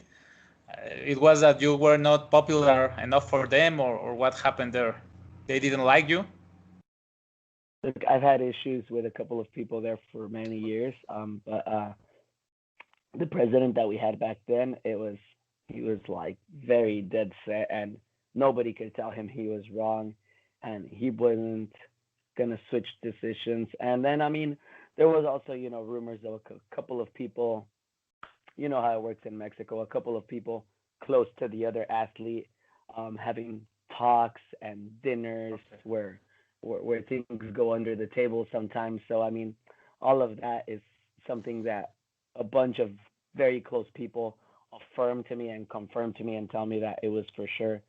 Speaker 1: It was that you were not popular enough for them, or what happened there? They didn't like you.
Speaker 2: look, I've had issues with a couple of people there for many years. But the president that we had back then, he was like very dead set, and nobody could tell him he was wrong, and he wasn't gonna switch decisions. And then I mean, there was also rumors of a couple of people. You know how it works in Mexico. A couple of people close to the other athlete having talks and dinners
Speaker 1: Okay.
Speaker 2: where things go under the table sometimes. So I mean, all of that is something that a bunch of very close people affirm to me and confirm to me and tell me that it was for sure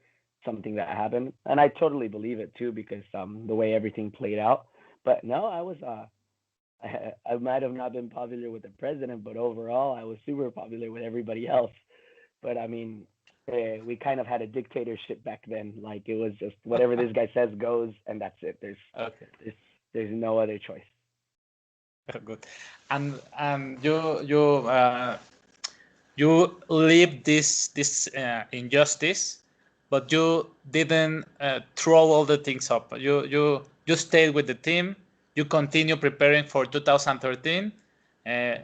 Speaker 2: something that happened, and I totally believe it too because the way everything played out. But no, I might have not been popular with the president, but overall, I was super popular with everybody else. But I mean, we kind of had a dictatorship back then. Like it was just whatever this guy says goes, and that's it.
Speaker 1: Okay.
Speaker 2: There's, there's no other choice.
Speaker 1: Good. And you lived this injustice, but you didn't throw all the things up. You stayed with the team. You continue preparing for 2013. Uh,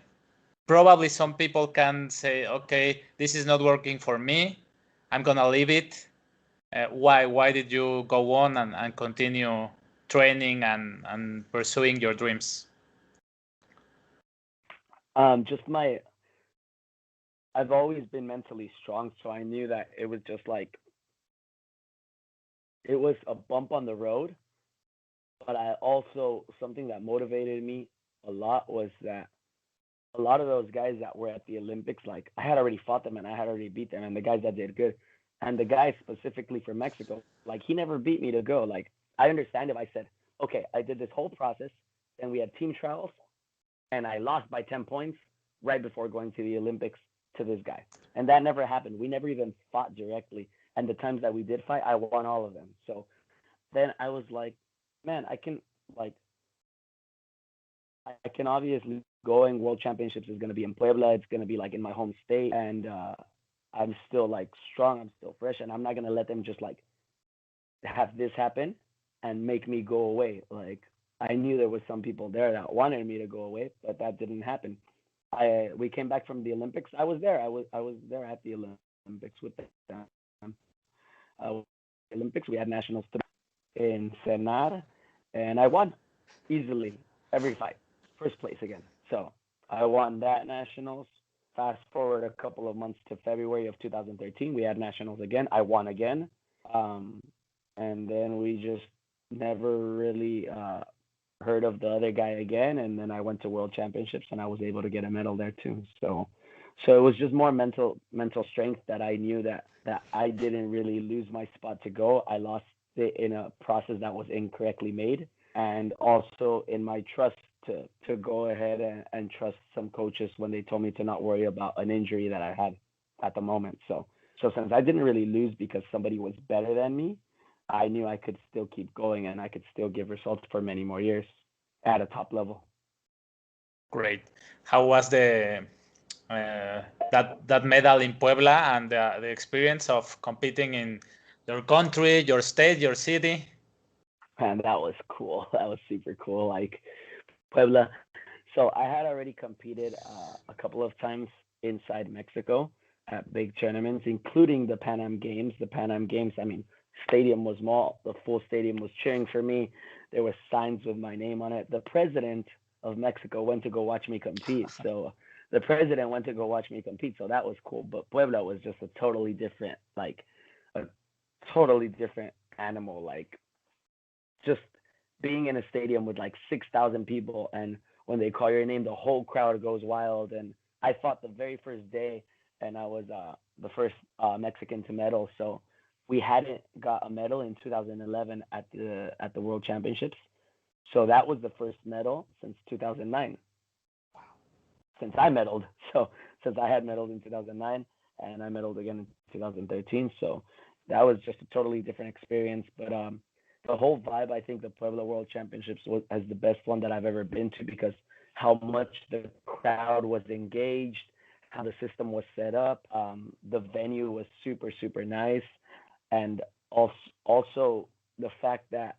Speaker 1: Probably some people can say, okay, this is not working for me. I'm gonna leave it. Why did you go on and continue training and pursuing your dreams?
Speaker 2: Just my I've always been mentally strong, so I knew that it was just like it was a bump on the road. But I also something that motivated me a lot was that a lot of those guys that were at the Olympics, like I had already fought them and I had already beat them, and the guys that did good, and the guy specifically from Mexico, like he never beat me to go. Like I understand if I said, okay, I did this whole process, then we had team trials, and I lost by 10 points right before going to the Olympics to this guy, and that never happened. We never even fought directly, and the times that we did fight, I won all of them. So then I was like, man, like I can obviously going World Championships is going to be in Puebla. It's going to be like in my home state, and I'm still like strong. I'm still fresh, and I'm not going to let them just like have this happen and make me go away. Like I knew there was some people there that wanted me to go away, but that didn't happen. We came back from the Olympics. I was there. I was there at the Olympics with them. Olympics. We had nationals in Senar, and I won easily every fight, first place again. So I won that nationals. Fast forward a couple of months to February of 2013, we had nationals again. I won again, um, and then we just never really heard of the other guy again. And then I went to World Championships, and I was able to get a medal there too. So it was just more mental strength that I knew that I didn't really lose my spot to go. I lost it in a process that was incorrectly made, and also in my trust to go ahead and trust some coaches when they told me to not worry about an injury that I had at the moment. So since I didn't really lose because somebody was better than me, I knew I could still keep going and I could still give results for many more years at a top level.
Speaker 1: Great. How was uh, that medal in Puebla and the experience of competing your country, your state, your city?
Speaker 2: Man, that was cool. That was super cool. Like Puebla. So I had already competed a couple of times inside Mexico at big tournaments, including the Pan Am Games. The Pan Am Games, I mean, stadium was small. The full stadium was cheering for me. There were signs with my name on it. The president of Mexico went to go watch me compete. So the president went to go watch me compete. So that was cool. But Puebla was just a totally different, like a totally different animal. Like just being in a stadium with like 6,000 people, and when they call your name, the whole crowd goes wild. And I fought the very first day, and I was the first Mexican to medal. So we hadn't got a medal in 2011 at the World Championships. So that was the first medal since 2009, since I medaled. So since I had medaled in 2009, and I medaled again in 2013. So that was just a totally different experience. But the whole vibe, I think the Puebla World Championships was the best one that I've ever been to, because how much the crowd was engaged, how the system was set up. The venue was super, super nice. And also the fact that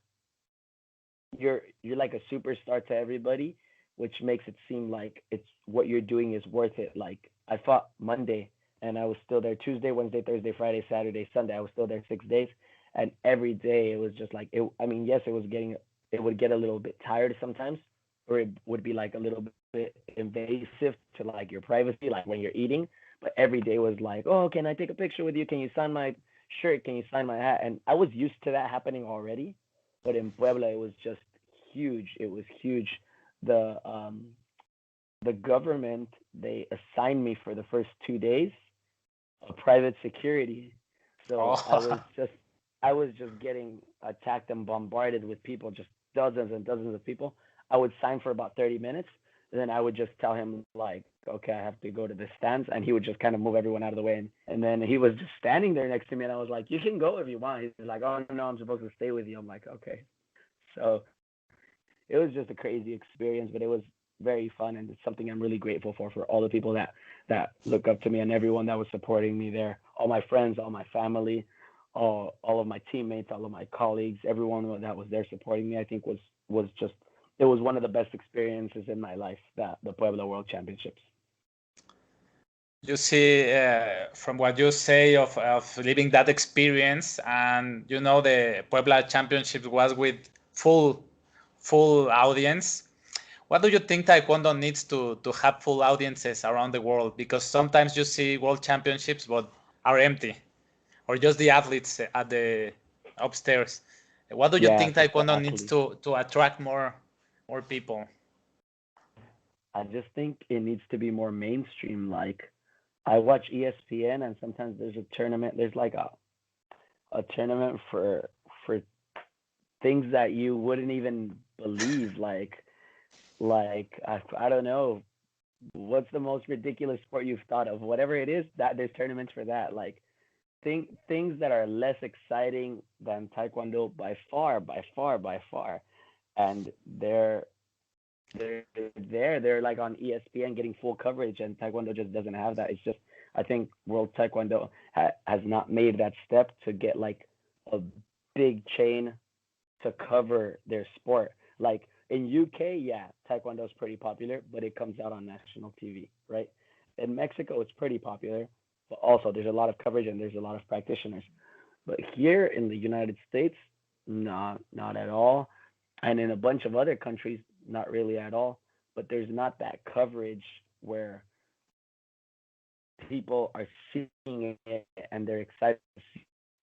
Speaker 2: you're like a superstar to everybody, which makes it seem like it's what you're doing is worth it. Like I fought Monday, and I was still there Tuesday, Wednesday, Thursday, Friday, Saturday, Sunday. I was still there 6 days, and every day it was just like it. I mean, yes, it would get a little bit tired sometimes, or it would be like a little bit invasive to like your privacy, like when you're eating. But every day was like, oh, can I take a picture with you? Can you sign my shirt? Can you sign my hat? And I was used to that happening already, but in Puebla it was just huge. It was huge. The the government, they assigned me for the first 2 days a private security. So
Speaker 1: Oh,
Speaker 2: I was just getting attacked and bombarded with people, just dozens and dozens of people. I would sign for about 30 minutes, and then I would just tell him like, okay, I have to go to the stands, and he would just kind of move everyone out of the way, and then he was just standing there next to me, and I was like, you can go if you want. He's like, oh no, I'm supposed to stay with you. I'm like, okay. So it was just a crazy experience, but it was very fun, and it's something I'm really grateful for all the people that look up to me, and everyone that was supporting me there, all my friends, all my family, all of my teammates, all of my colleagues, everyone that was there supporting me. I think was just it was one of the best experiences in my life, that the Puebla World Championships.
Speaker 1: you see, from what you say of living that experience, and the Puebla Championship was with full full audience. What do you think Taekwondo needs to have full audiences around the world? Because sometimes you see world championships but are empty, or just the athletes at the upstairs. What do you
Speaker 2: Yes,
Speaker 1: think Taekwondo needs
Speaker 2: exactly.
Speaker 1: to attract more people?
Speaker 2: I just think it needs to be more mainstream. Like I watch ESPN, and sometimes there's a tournament. There's like a tournament for things that you wouldn't even believe. I don't know, what's the most ridiculous sport you've thought of? Whatever it is, that there's tournaments for that. Like things that are less exciting than Taekwondo by far, by far, by far. And they're there. They're like on ESPN getting full coverage, and Taekwondo just doesn't have that. It's just I think World Taekwondo has not made that step to get like a big chain to cover their sport. Like in UK, yeah, Taekwondo is pretty popular, but it comes out on national TV, right? In Mexico, it's pretty popular, but also there's a lot of coverage and there's a lot of practitioners. But here in the United States, not at all. And in a bunch of other countries, not really at all. But there's not that coverage where people are seeing it and they're excited,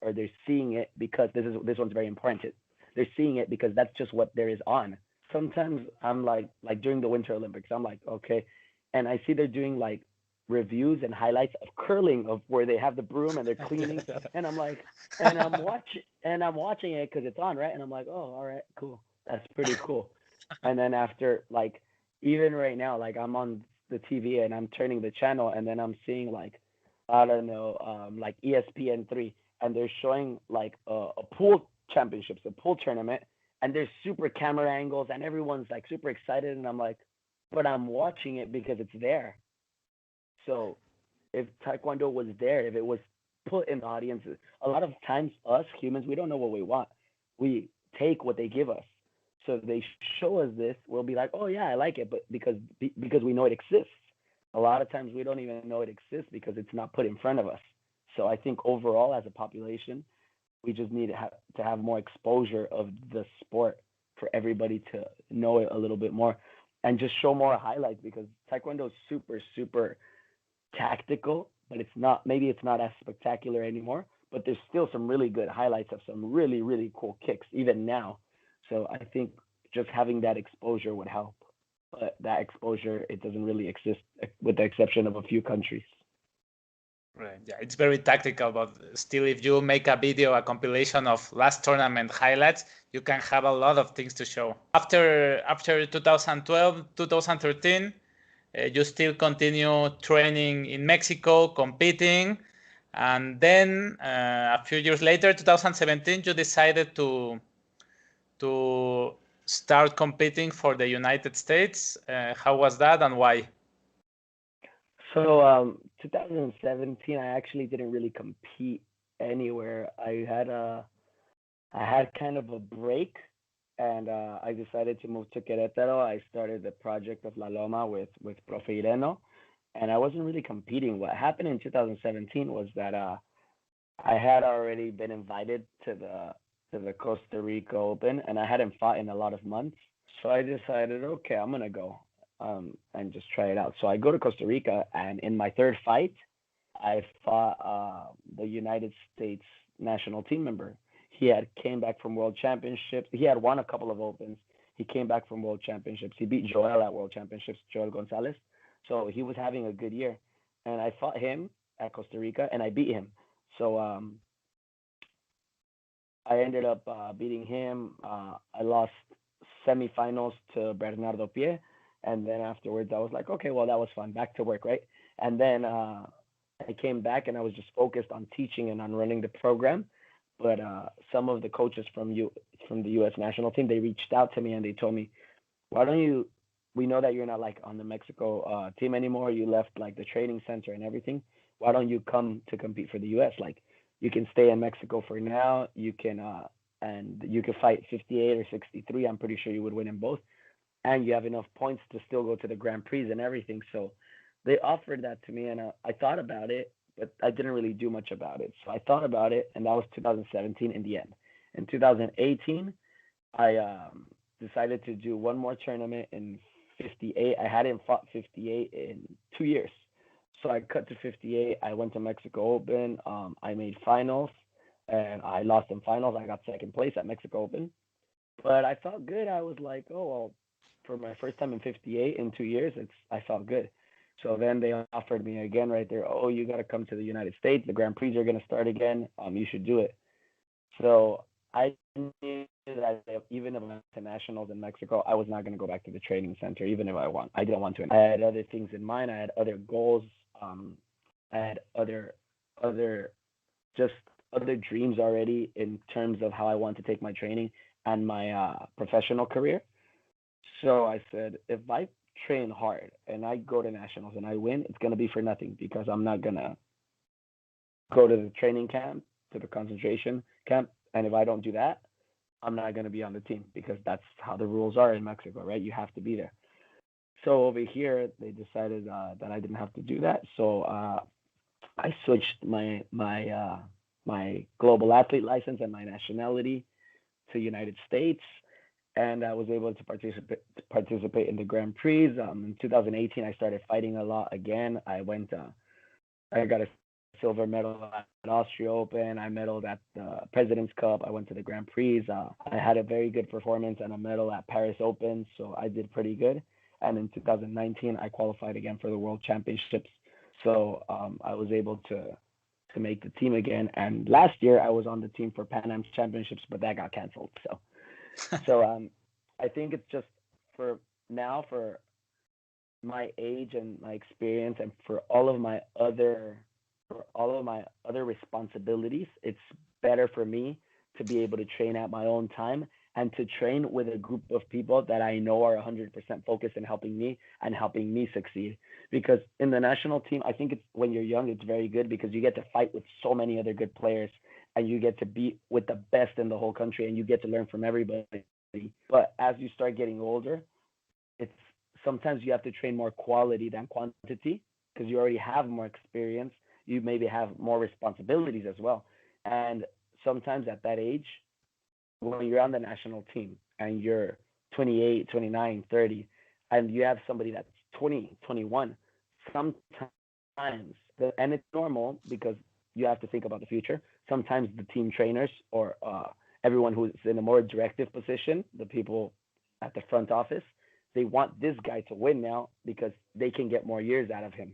Speaker 2: or they're seeing it because this one's very important. They're seeing it because that's just what there is on. Sometimes I'm like during the Winter Olympics, I'm like, okay, and I see they're doing like reviews and highlights of curling, of where they have the broom and they're cleaning, and I'm like, and I'm watching it because it's on, right? And I'm like, oh, all right, cool, that's pretty cool. And then after, like, even right now, like I'm on the TV and I'm turning the channel, and then I'm seeing like, I don't know, like ESPN 3, and they're showing like a pool championships, a pool tournament, and there's super camera angles and everyone's like super excited, and I'm like, but I'm watching it because it's there. So if Taekwondo was there, if it was put in the audience. A lot of times, us humans, we don't know what we want. We take what they give us. So they show us this, we'll be like, oh yeah, I like it, but because we know it exists. A lot of times we don't even know it exists because it's not put in front of us. So I think overall, as a population, we just need to have more exposure of the sport for everybody to know it a little bit more and just show more highlights because Taekwondo is super, super tactical, but maybe it's not as spectacular anymore, but there's still some really good highlights of some really, really cool kicks, even now. So I think just having that exposure would help. But that exposure, it doesn't really exist with the exception of a few countries.
Speaker 1: Right. Yeah, it's very tactical, but still, if you make a video, a compilation of last tournament highlights, you can have a lot of things to show. After 2012, 2013, you still continue training in Mexico, competing, and then a few years later, 2017, you decided to start competing for the United States. How was that and why?
Speaker 2: So 2017, I actually didn't really compete anywhere. I had kind of a break, and I decided to move to Querétaro. I started the project of La Loma with Profe Ireno, and I wasn't really competing. What happened in 2017 was that I had already been invited to the Costa Rica Open, and I hadn't fought in a lot of months. So I decided, okay, I'm gonna go and just try it out. So I go to Costa Rica, and in my third fight, I fought the United States national team member. He had came back from World Championships. He had won a couple of Opens. He came back from World Championships. He beat Joel at World Championships, Joel Gonzalez. So he was having a good year, and I fought him at Costa Rica, and I beat him. So I ended up beating him. I lost semifinals to Bernardo Pie, and then afterwards I was like, okay, well that was fun. Back to work, right? And then I came back and I was just focused on teaching and on running the program. But some of the coaches from the U.S. national team, they reached out to me and they told me, why don't you? We know that you're not like on the Mexico team anymore. You left like the training center and everything. Why don't you come to compete for the U.S.? Like you can stay in Mexico for now. You can and you can fight 58 or 63. I'm pretty sure you would win in both, and you have enough points to still go to the Grand Prix and everything. So they offered that to me, and I thought about it, but I didn't really do much about it. So I thought about it, and that was 2017 in the end. In 2018, I decided to do one more tournament in 58. I hadn't fought 58 in 2 years. So I cut to 58. I went to Mexico Open. I made finals, and I lost in finals. I got second place at Mexico Open, but I felt good. I was like, oh well, for my first time in 58 in 2 years, I felt good. So then they offered me again right there. Oh, you got to come to the United States. The Grand Prix are going to start again. You should do it. So I knew that even if I went to nationals in Mexico, I was not going to go back to the training center, even if I want. I didn't want to. I had other things in mind. I had other goals. I had other just other dreams already in terms of how I want to take my training and my professional career. So I said, if I train hard and I go to nationals and I win, it's gonna be for nothing because I'm not gonna go to the training camp, to the concentration camp, and if I don't do that, I'm not gonna be on the team because that's how the rules are in Mexico, right? You have to be there. So over here, they decided that I didn't have to do that. So I switched my global athlete license and my nationality to United States, and I was able to participate in the Grand Prix. In 2018, I started fighting a lot again. I got a silver medal at Austria Open. I medaled at the President's Cup. I went to the Grand Prix. I had a very good performance and a medal at Paris Open, so I did pretty good. And in 2019, I qualified again for the World Championships. So I was able to make the team again. And last year, I was on the team for Pan Am Championships, but that got canceled. So I think it's just for now, for my age and my experience, and for all of my other responsibilities, it's better for me to be able to train at my own time and to train with a group of people that I know are 100% focused in helping me and helping me succeed. Because in the national team, I think it's when you're young, it's very good because you get to fight with so many other good players and you get to be with the best in the whole country and you get to learn from everybody. But as you start getting older, it's sometimes you have to train more quality than quantity because you already have more experience. You maybe have more responsibilities as well. And sometimes at that age, when you're on the national team and you're 28, 29, 30, and you have somebody that's 20, 21, sometimes, and it's normal because you have to think about the future. Sometimes the team trainers or everyone who's in a more directive position, the people at the front office, they want this guy to win now because they can get more years out of him.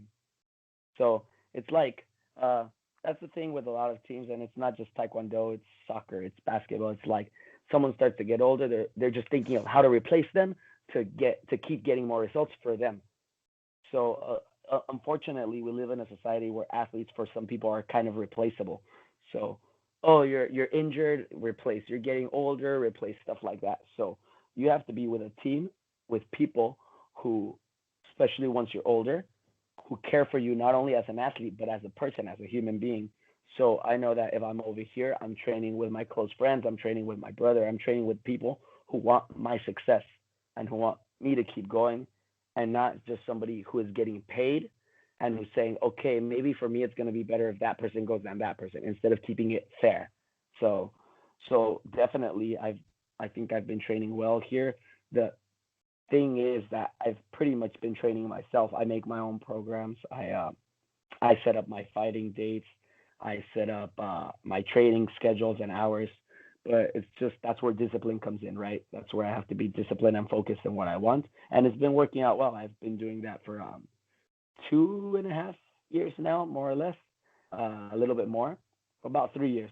Speaker 2: So it's like that's the thing with a lot of teams, and it's not just taekwondo, it's soccer, it's basketball. It's like someone starts to get older, they're just thinking of how to replace them to keep getting more results for them. So unfortunately, we live in a society where athletes, for some people, are kind of replaceable. So, oh, you're injured, replace. You're getting older, replace, stuff like that. So you have to be with a team with people who, especially once you're older, who care for you not only as an athlete but as a person, as a human being. So I know that if I'm over here, I'm training with my close friends, I'm training with my brother, I'm training with people who want my success and who want me to keep going, and not just somebody who is getting paid and who's saying, okay, maybe for me it's going to be better if that person goes than that person, instead of keeping it fair. So so definitely I think I've been training well here. The thing is that I've pretty much been training myself. I make my own programs. I set up my fighting dates. I set up my training schedules and hours. But it's just that's where discipline comes in, right? That's where I have to be disciplined and focused on what I want, and it's been working out well. I've been doing that for 2.5 years now, more or less, a little bit more, about 3 years,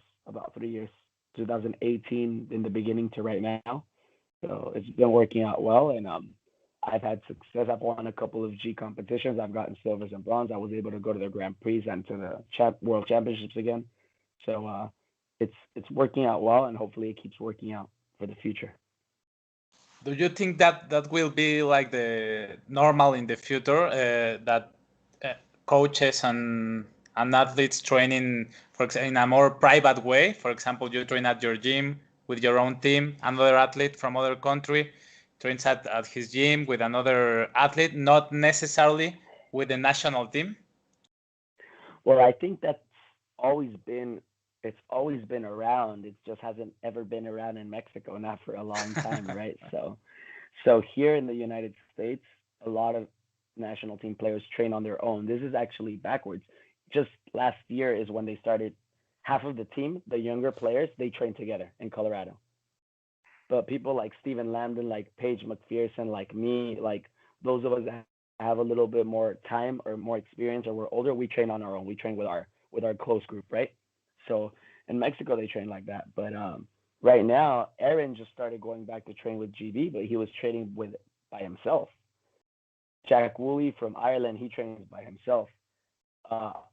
Speaker 2: 2018 in the beginning to right now. So it's been working out well, and I've had success. I've won a couple of G competitions. I've gotten silvers and bronze. I was able to go to the Grand Prix and to the World Championships again. So it's working out well, and hopefully it keeps working out for the future.
Speaker 1: Do you think that that will be like the normal in the future, that coaches and athletes training, for example, in a more private way? For example, you train at your gym with your own team, another athlete from other country trains at his gym with another athlete, not necessarily with the national team?
Speaker 2: Well, I think that's always been it's always been around. It just hasn't ever been around in Mexico, not for a long time, right? So here in the United States, a lot of national team players train on their own. This is actually backwards. Just last year is when they started. Half of the team, the younger players, they train together in Colorado. But people like Steven Lambden, like Paige McPherson, like me, like those of us that have a little bit more time or more experience or we're older, we train on our own. We train with our close group, right? So in Mexico they train like that. But right now, Aaron just started going back to train with GB, but he was training with by himself. Jack Woolley from Ireland, he trains by himself.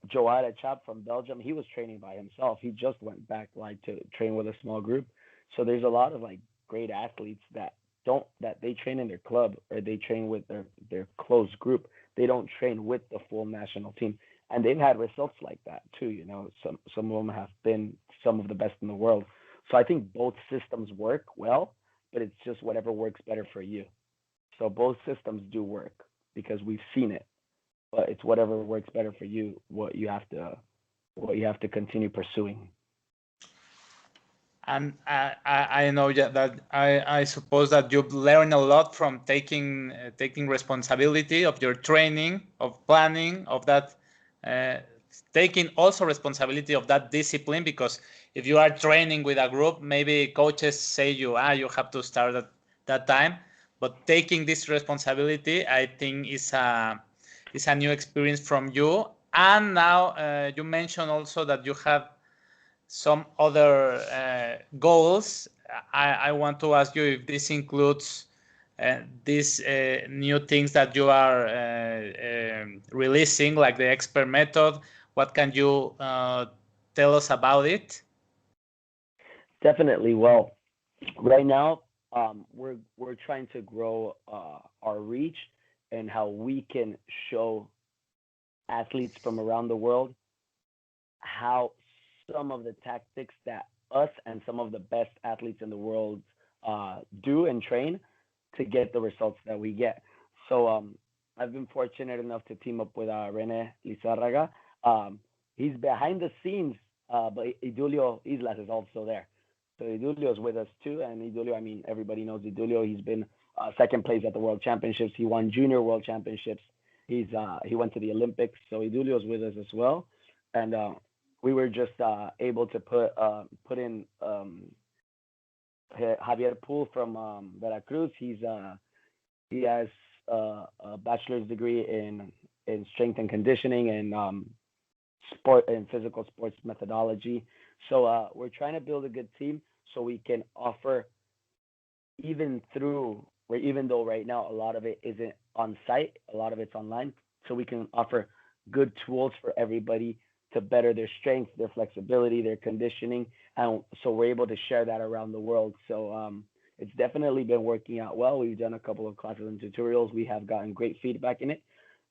Speaker 2: Joada Chap from Belgium, he was training by himself. He just went back like to train with a small group. So there's a lot of like great athletes that they train in their club or they train with their close group. They don't train with the full national team, and they've had results like that too. You know, some of them have been some of the best in the world. So I think both systems work well, but it's just whatever works better for you. So both systems do work because we've seen it, but it's whatever works better for you, what you have to continue pursuing.
Speaker 1: And I know that I suppose that you've learned a lot from taking responsibility of your training, of planning, of that, uh, taking also responsibility of that discipline. Because if you are training with a group, maybe coaches say you have to start at that time, but taking this responsibility, I think, is a new experience from you. And now you mentioned also that you have some other goals. I want to ask you if this includes these new things that you are releasing, like the expert method. What can you tell us about it?
Speaker 2: Definitely. Well, Right now, we're trying to grow our reach and how we can show athletes from around the world how some of the tactics that us and some of the best athletes in the world do and train to get the results that we get. So I've been fortunate enough to team up with Rene Lizarraga. Um, he's behind the scenes, but Idulio Islas is also there. So Idulio is with us too, and Idulio, I mean, everybody knows Idulio. He's been second place at the World Championships. He won Junior World Championships. He went to the Olympics, so Idulio is with us as well, and we were just able to put in Javier Poole from Veracruz. He has a bachelor's degree in strength and conditioning and sport and physical sports methodology. So we're trying to build a good team so we can offer even through where even though right now a lot of it isn't on site, a lot of it's online, so we can offer good tools for everybody to better their strength, their flexibility, their conditioning, and so we're able to share that around the world. So it's definitely been working out well. We've done a couple of classes and tutorials. We have gotten great feedback in it,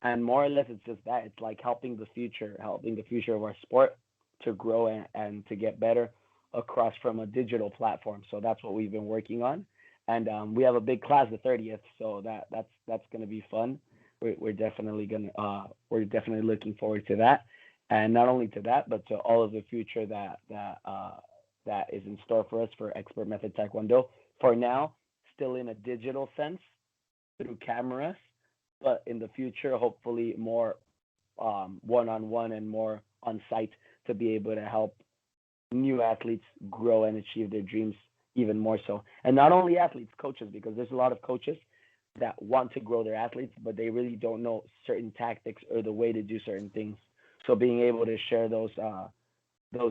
Speaker 2: and more or less it's just that it's like helping the future of our sport to grow and to get better across from a digital platform. So that's what we've been working on, and we have a big class the 30th, so that's going to be fun. We're definitely looking forward to that, and not only to that, but to all of the future that is in store for us for expert method taekwondo. For now, still in a digital sense through cameras, but in the future, hopefully more one-on-one and more on site to be able to help new athletes grow and achieve their dreams even more so. And not only athletes, coaches, because there's a lot of coaches that want to grow their athletes, but they really don't know certain tactics or the way to do certain things. So being able to share those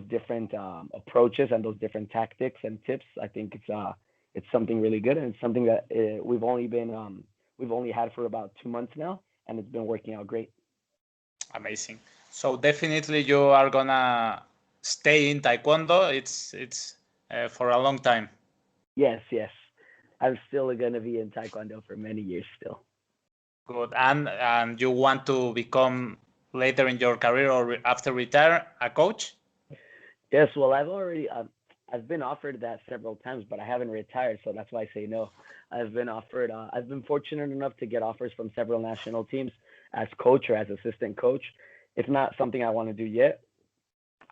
Speaker 2: different approaches and those different tactics and tips, I think it's something really good and it's something that we've only had for about 2 months now, and it's been working out great.
Speaker 1: Amazing. So definitely you are gonna stay in Taekwondo. It's for a long time.
Speaker 2: Yes, yes. I'm still gonna be in Taekwondo for many years still.
Speaker 1: Good. And you want to become later in your career or after retire a coach?
Speaker 2: Yes, well, I've been offered that several times, but I haven't retired, so that's why I say no. I've been fortunate enough to get offers from several national teams as coach or as assistant coach. It's not something I want to do yet.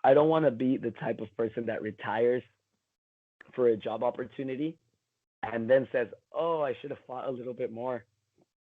Speaker 2: I don't want to be the type of person that retires for a job opportunity and then says, "Oh, I should have fought a little bit more."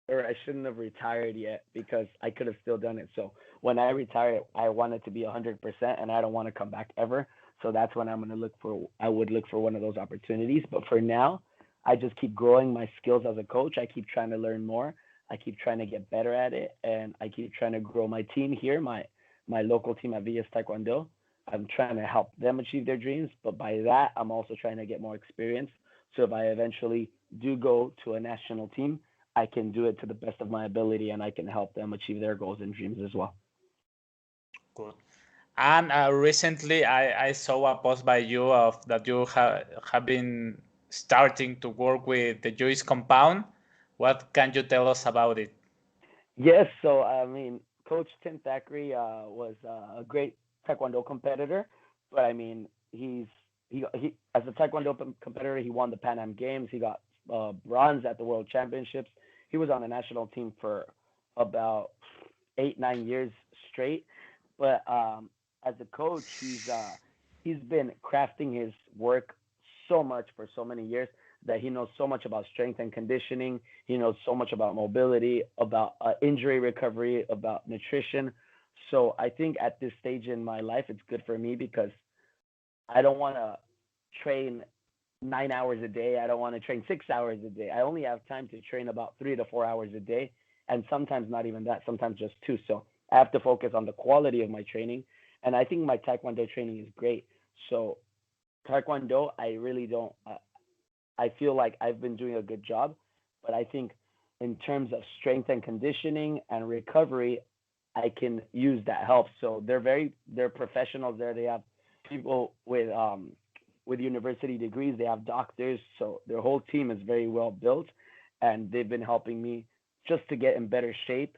Speaker 2: Or I shouldn't have retired yet because I could have still done it. So when I retire, I want it to be 100%, and I don't want to come back ever. So that's when I would look for one of those opportunities. But for now, I just keep growing my skills as a coach. I keep trying to learn more. I keep trying to get better at it, and I keep trying to grow my team here, my local team at Villas Taekwondo. I'm trying to help them achieve their dreams, but by that, I'm also trying to get more experience. So if I eventually do go to a national team, I can do it to the best of my ability and I can help them achieve their goals and dreams as well.
Speaker 1: Good. And recently I saw a post by you of that you have been starting to work with the Joyce compound. What can you tell us about it?
Speaker 2: Yes, so I mean, Coach Tim Thackeray was a great Taekwondo competitor, but I mean, he as a Taekwondo competitor, he won the Pan Am Games. He got bronze at the World Championships. He was on the national team for about 8 9 years straight. But as a coach, he's been crafting his work so much for so many years that he knows so much about strength and conditioning. He knows so much about mobility, about injury recovery, about nutrition. So I think at this stage in my life, it's good for me because I don't want to train 9 hours a day. I don't want to train 6 hours a day. I only have time to train about 3 to 4 hours a day, and sometimes not even that. Sometimes just two. So I have to focus on the quality of my training, and I think my Taekwondo training is great. So Taekwondo, I really don't. I feel like I've been doing a good job, but I think in terms of strength and conditioning and recovery, I can use that help. So they're professionals there. They have people with with university degrees. They have doctors, so their whole team is very well built, and they've been helping me just to get in better shape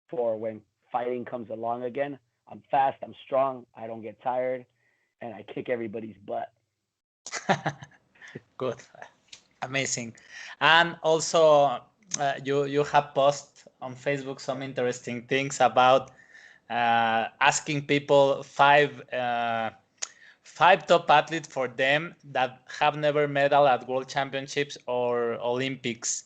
Speaker 2: for when fighting comes along again. I'm fast, I'm strong, I don't get tired, and I kick everybody's butt.
Speaker 1: Good, amazing. And also, you have posted on Facebook some interesting things about asking people five top athletes for them that have never medal at World Championships or Olympics.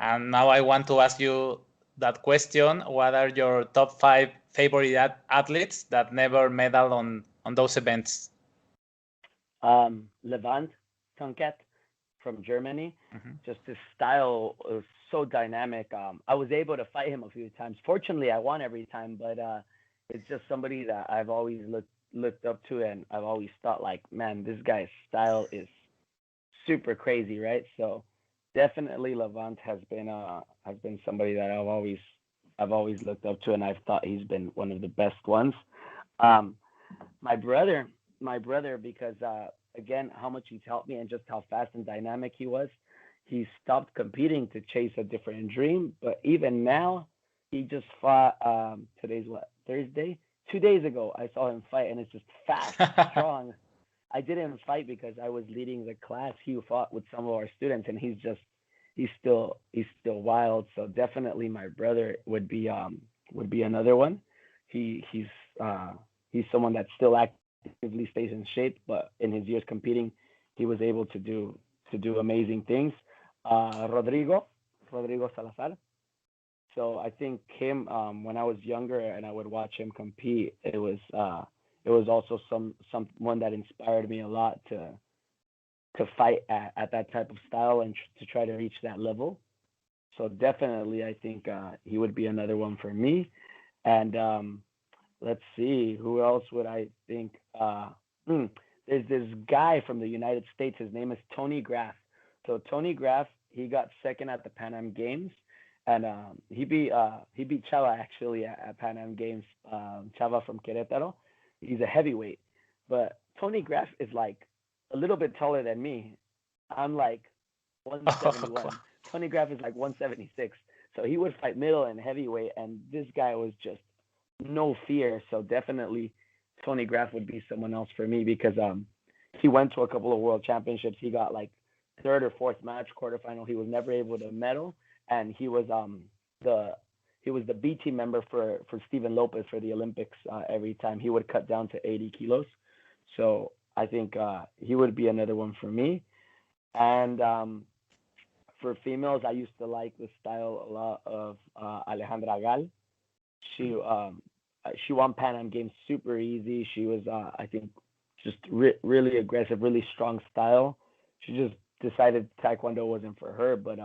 Speaker 1: And now I want to ask you that question: what are your top 5 favorite athletes that never medal on those events?
Speaker 2: Levant Tunket from Germany.
Speaker 1: Mm-hmm.
Speaker 2: Just his style is so dynamic. I was able to fight him a few times. Fortunately, I won every time, but it's just somebody that I've always looked up to, and I've always thought like, man, this guy's style is super crazy, right? So definitely Levant has been somebody that I've always looked up to, and I've thought he's been one of the best ones. Um, my brother, because again, how much he's helped me and just how fast and dynamic he was. He stopped competing to chase a different dream, but even now, he just fought. Today's what, Thursday? 2 days ago, I saw him fight, and it's just fast, strong. I didn't fight because I was leading the class. He fought with some of our students, and he's still wild. So definitely, my brother would be another one. He's someone that still actively stays in shape, but in his years competing, he was able to do amazing things. Rodrigo Salazar. So I think him, when I was younger and I would watch him compete, it was also someone that inspired me a lot to fight at that type of style and to try to reach that level. So definitely, I think he would be another one for me. And let's see, who else would I think? Hmm, there's this guy from the United States. His name is Tony Graff. So Tony Graff, he got second at the Pan Am Games, and he beat Chava actually at Pan Am Games. Chava from Querétaro. He's a heavyweight, but Tony Graff is like a little bit taller than me. I'm like
Speaker 1: Oh,
Speaker 2: 171. Tony Graff is like 176. So he would fight middle and heavyweight, and this guy was just no fear. So definitely Tony Graff would be someone else for me because he went to a couple of world championships. He got like third or fourth match quarterfinal. He was never able to medal, and the he was the B team member for Steven Lopez for the Olympics. Every time he would cut down to 80 kilos. So I think he would be another one for me. And for females, I used to like the style a lot of Alejandra Gal. She won Pan Am Games super easy. She was I think just really aggressive, really strong style. She just decided Taekwondo wasn't for her, but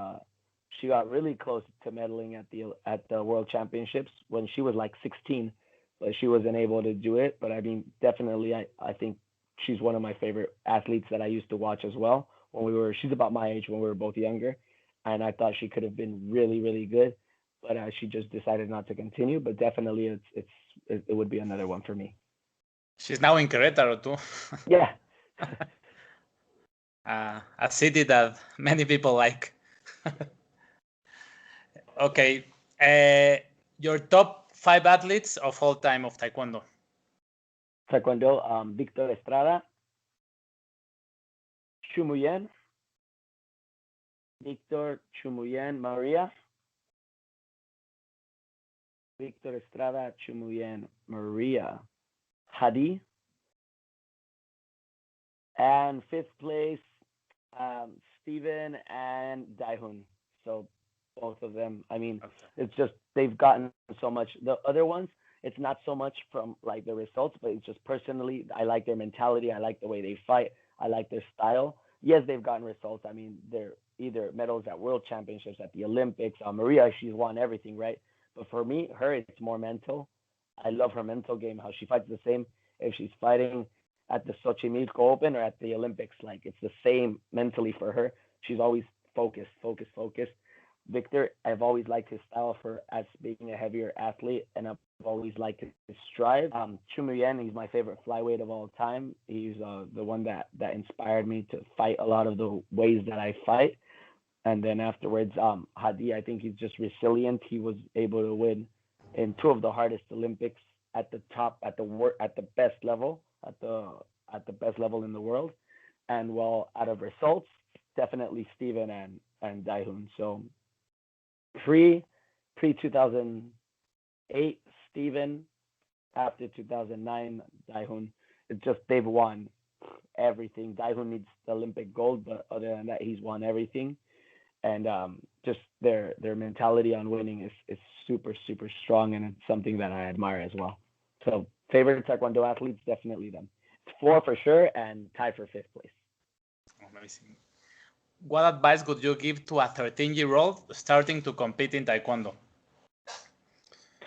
Speaker 2: she got really close to medaling at the World Championships when she was like 16, but she wasn't able to do it. But I mean, definitely, I think she's one of my favorite athletes that I used to watch as well. She's about my age when we were both younger, and I thought she could have been really, really good, but she just decided not to continue. But definitely, it would be another one for me.
Speaker 1: she's now in Querétaro too.
Speaker 2: Yeah.
Speaker 1: A city that many people like. Okay, your top 5 athletes of all time of Taekwondo.
Speaker 2: Taekwondo, Victor Estrada, Chumuyen, Victor Chumuyen Maria, Victor Estrada Chumuyen Maria, Hadi, and fifth place, Steven and Daihun. So both of them. I mean,
Speaker 1: Okay.
Speaker 2: it's just they've gotten so much. The other ones, it's not so much from like the results, but it's just personally, I like their mentality. I like the way they fight. I like their style. Yes, they've gotten results. I mean, they're either medals at World Championships, at the Olympics. Maria, she's won everything, right? But for me, her, it's more mental. I love her mental game. How she fights the same if she's fighting at the Xochimilco Open or at the Olympics. Like it's the same mentally for her. She's always focused, focused, focused. Victor, I've always liked his style for as being a heavier athlete, and I've always liked his strive. Chumayen, he's my favorite flyweight of all time. He's the one that inspired me to fight a lot of the ways that I fight. And then afterwards, Hadi, I think he's just resilient. He was able to win in two of the hardest Olympics at the top, at the best level, at the best level in the world. And well, out of results, definitely Steven and Daihun. So pre 2008, Steven. After 2009, Daihun. It's just they've won everything. Daihun needs the Olympic gold, but other than that, he's won everything. And just their mentality on winning is super super strong, and it's something that I admire as well. So favorite Taekwondo athletes, definitely them. It's four for sure, and tied for fifth place.
Speaker 1: Oh, let me see. What advice would you give to a 13-year-old starting to compete in Taekwondo?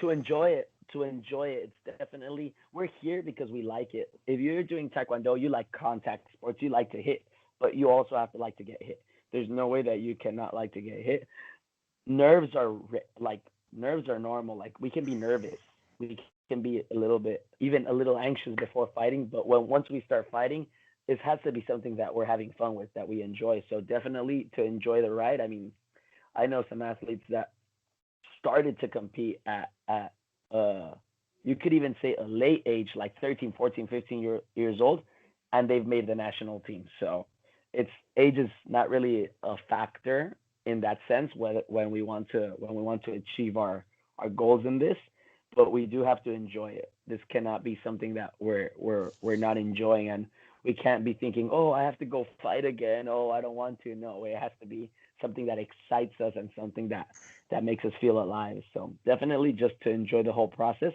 Speaker 2: To enjoy it. To enjoy it. It's definitely, we're here because we like it. If you're doing Taekwondo, you like contact sports, you like to hit, but you also have to like to get hit. There's no way that you cannot like to get hit. Nerves are like nerves are normal. Like we can be nervous. We can be a little bit, even a little anxious before fighting. But once we start fighting, it has to be something that we're having fun with, that we enjoy. So definitely to enjoy the ride. I mean, I know some athletes that started to compete at you could even say a late age, like 13, 14, 15 years old, and they've made the national team. So it's age is not really a factor in that sense when we want to achieve our goals in this, but we do have to enjoy it. This cannot be something that we're not enjoying, and we can't be thinking, oh, I have to go fight again. Oh, I don't want to. No, it has to be something that excites us and something that makes us feel alive. So definitely just to enjoy the whole process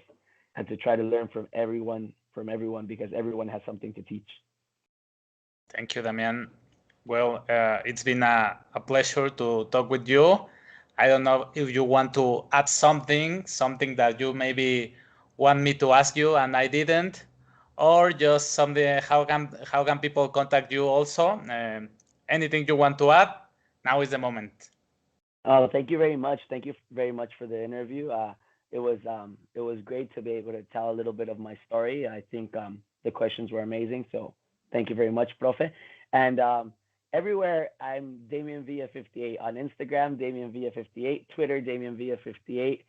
Speaker 2: and to try to learn from everyone because everyone has something to teach.
Speaker 1: Thank you, Damian. Well, it's been a pleasure to talk with you. I don't know if you want to add something that you maybe want me to ask you and I didn't, or just something. How can people contact you also? Anything you want to add? Now is the moment.
Speaker 2: Thank you very much. Thank you very much for the interview. It was great to be able to tell a little bit of my story. I think the questions were amazing. So thank you very much, Profe. And everywhere I'm Damian Villa 58 on Instagram, Damian Villa 58, Twitter, Damian Villa 58.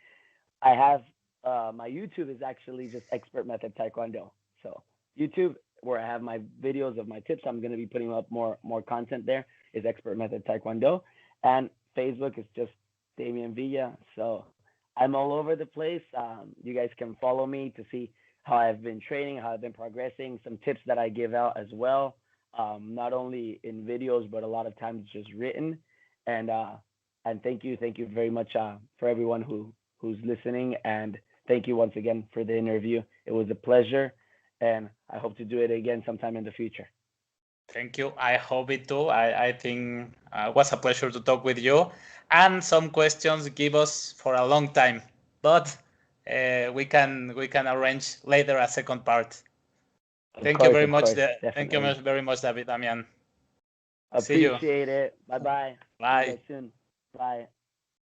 Speaker 2: I have my YouTube is actually just Expert Method Taekwondo. So YouTube, where I have my videos of my tips, I'm going to be putting up more content there. Is Expert Method Taekwondo, and Facebook is just Damian Villa. So I'm all over the place. You guys can follow me to see how I've been training, how I've been progressing, some tips that I give out as well, not only in videos but a lot of times just written. And thank you very much for everyone who's listening, and thank you once again for the interview. It was a pleasure, and I hope to do it again sometime in the future.
Speaker 1: Thank you. I hope it too. I think it was a pleasure to talk with you. And some questions give us for a long time, but we can arrange later a second part. Thank you very
Speaker 2: Of
Speaker 1: much.
Speaker 2: course,
Speaker 1: Thank you
Speaker 2: definitely.
Speaker 1: very much, David, Damian. See you.
Speaker 2: Appreciate it. Bye bye. See you
Speaker 1: Bye.
Speaker 2: guys soon. Bye.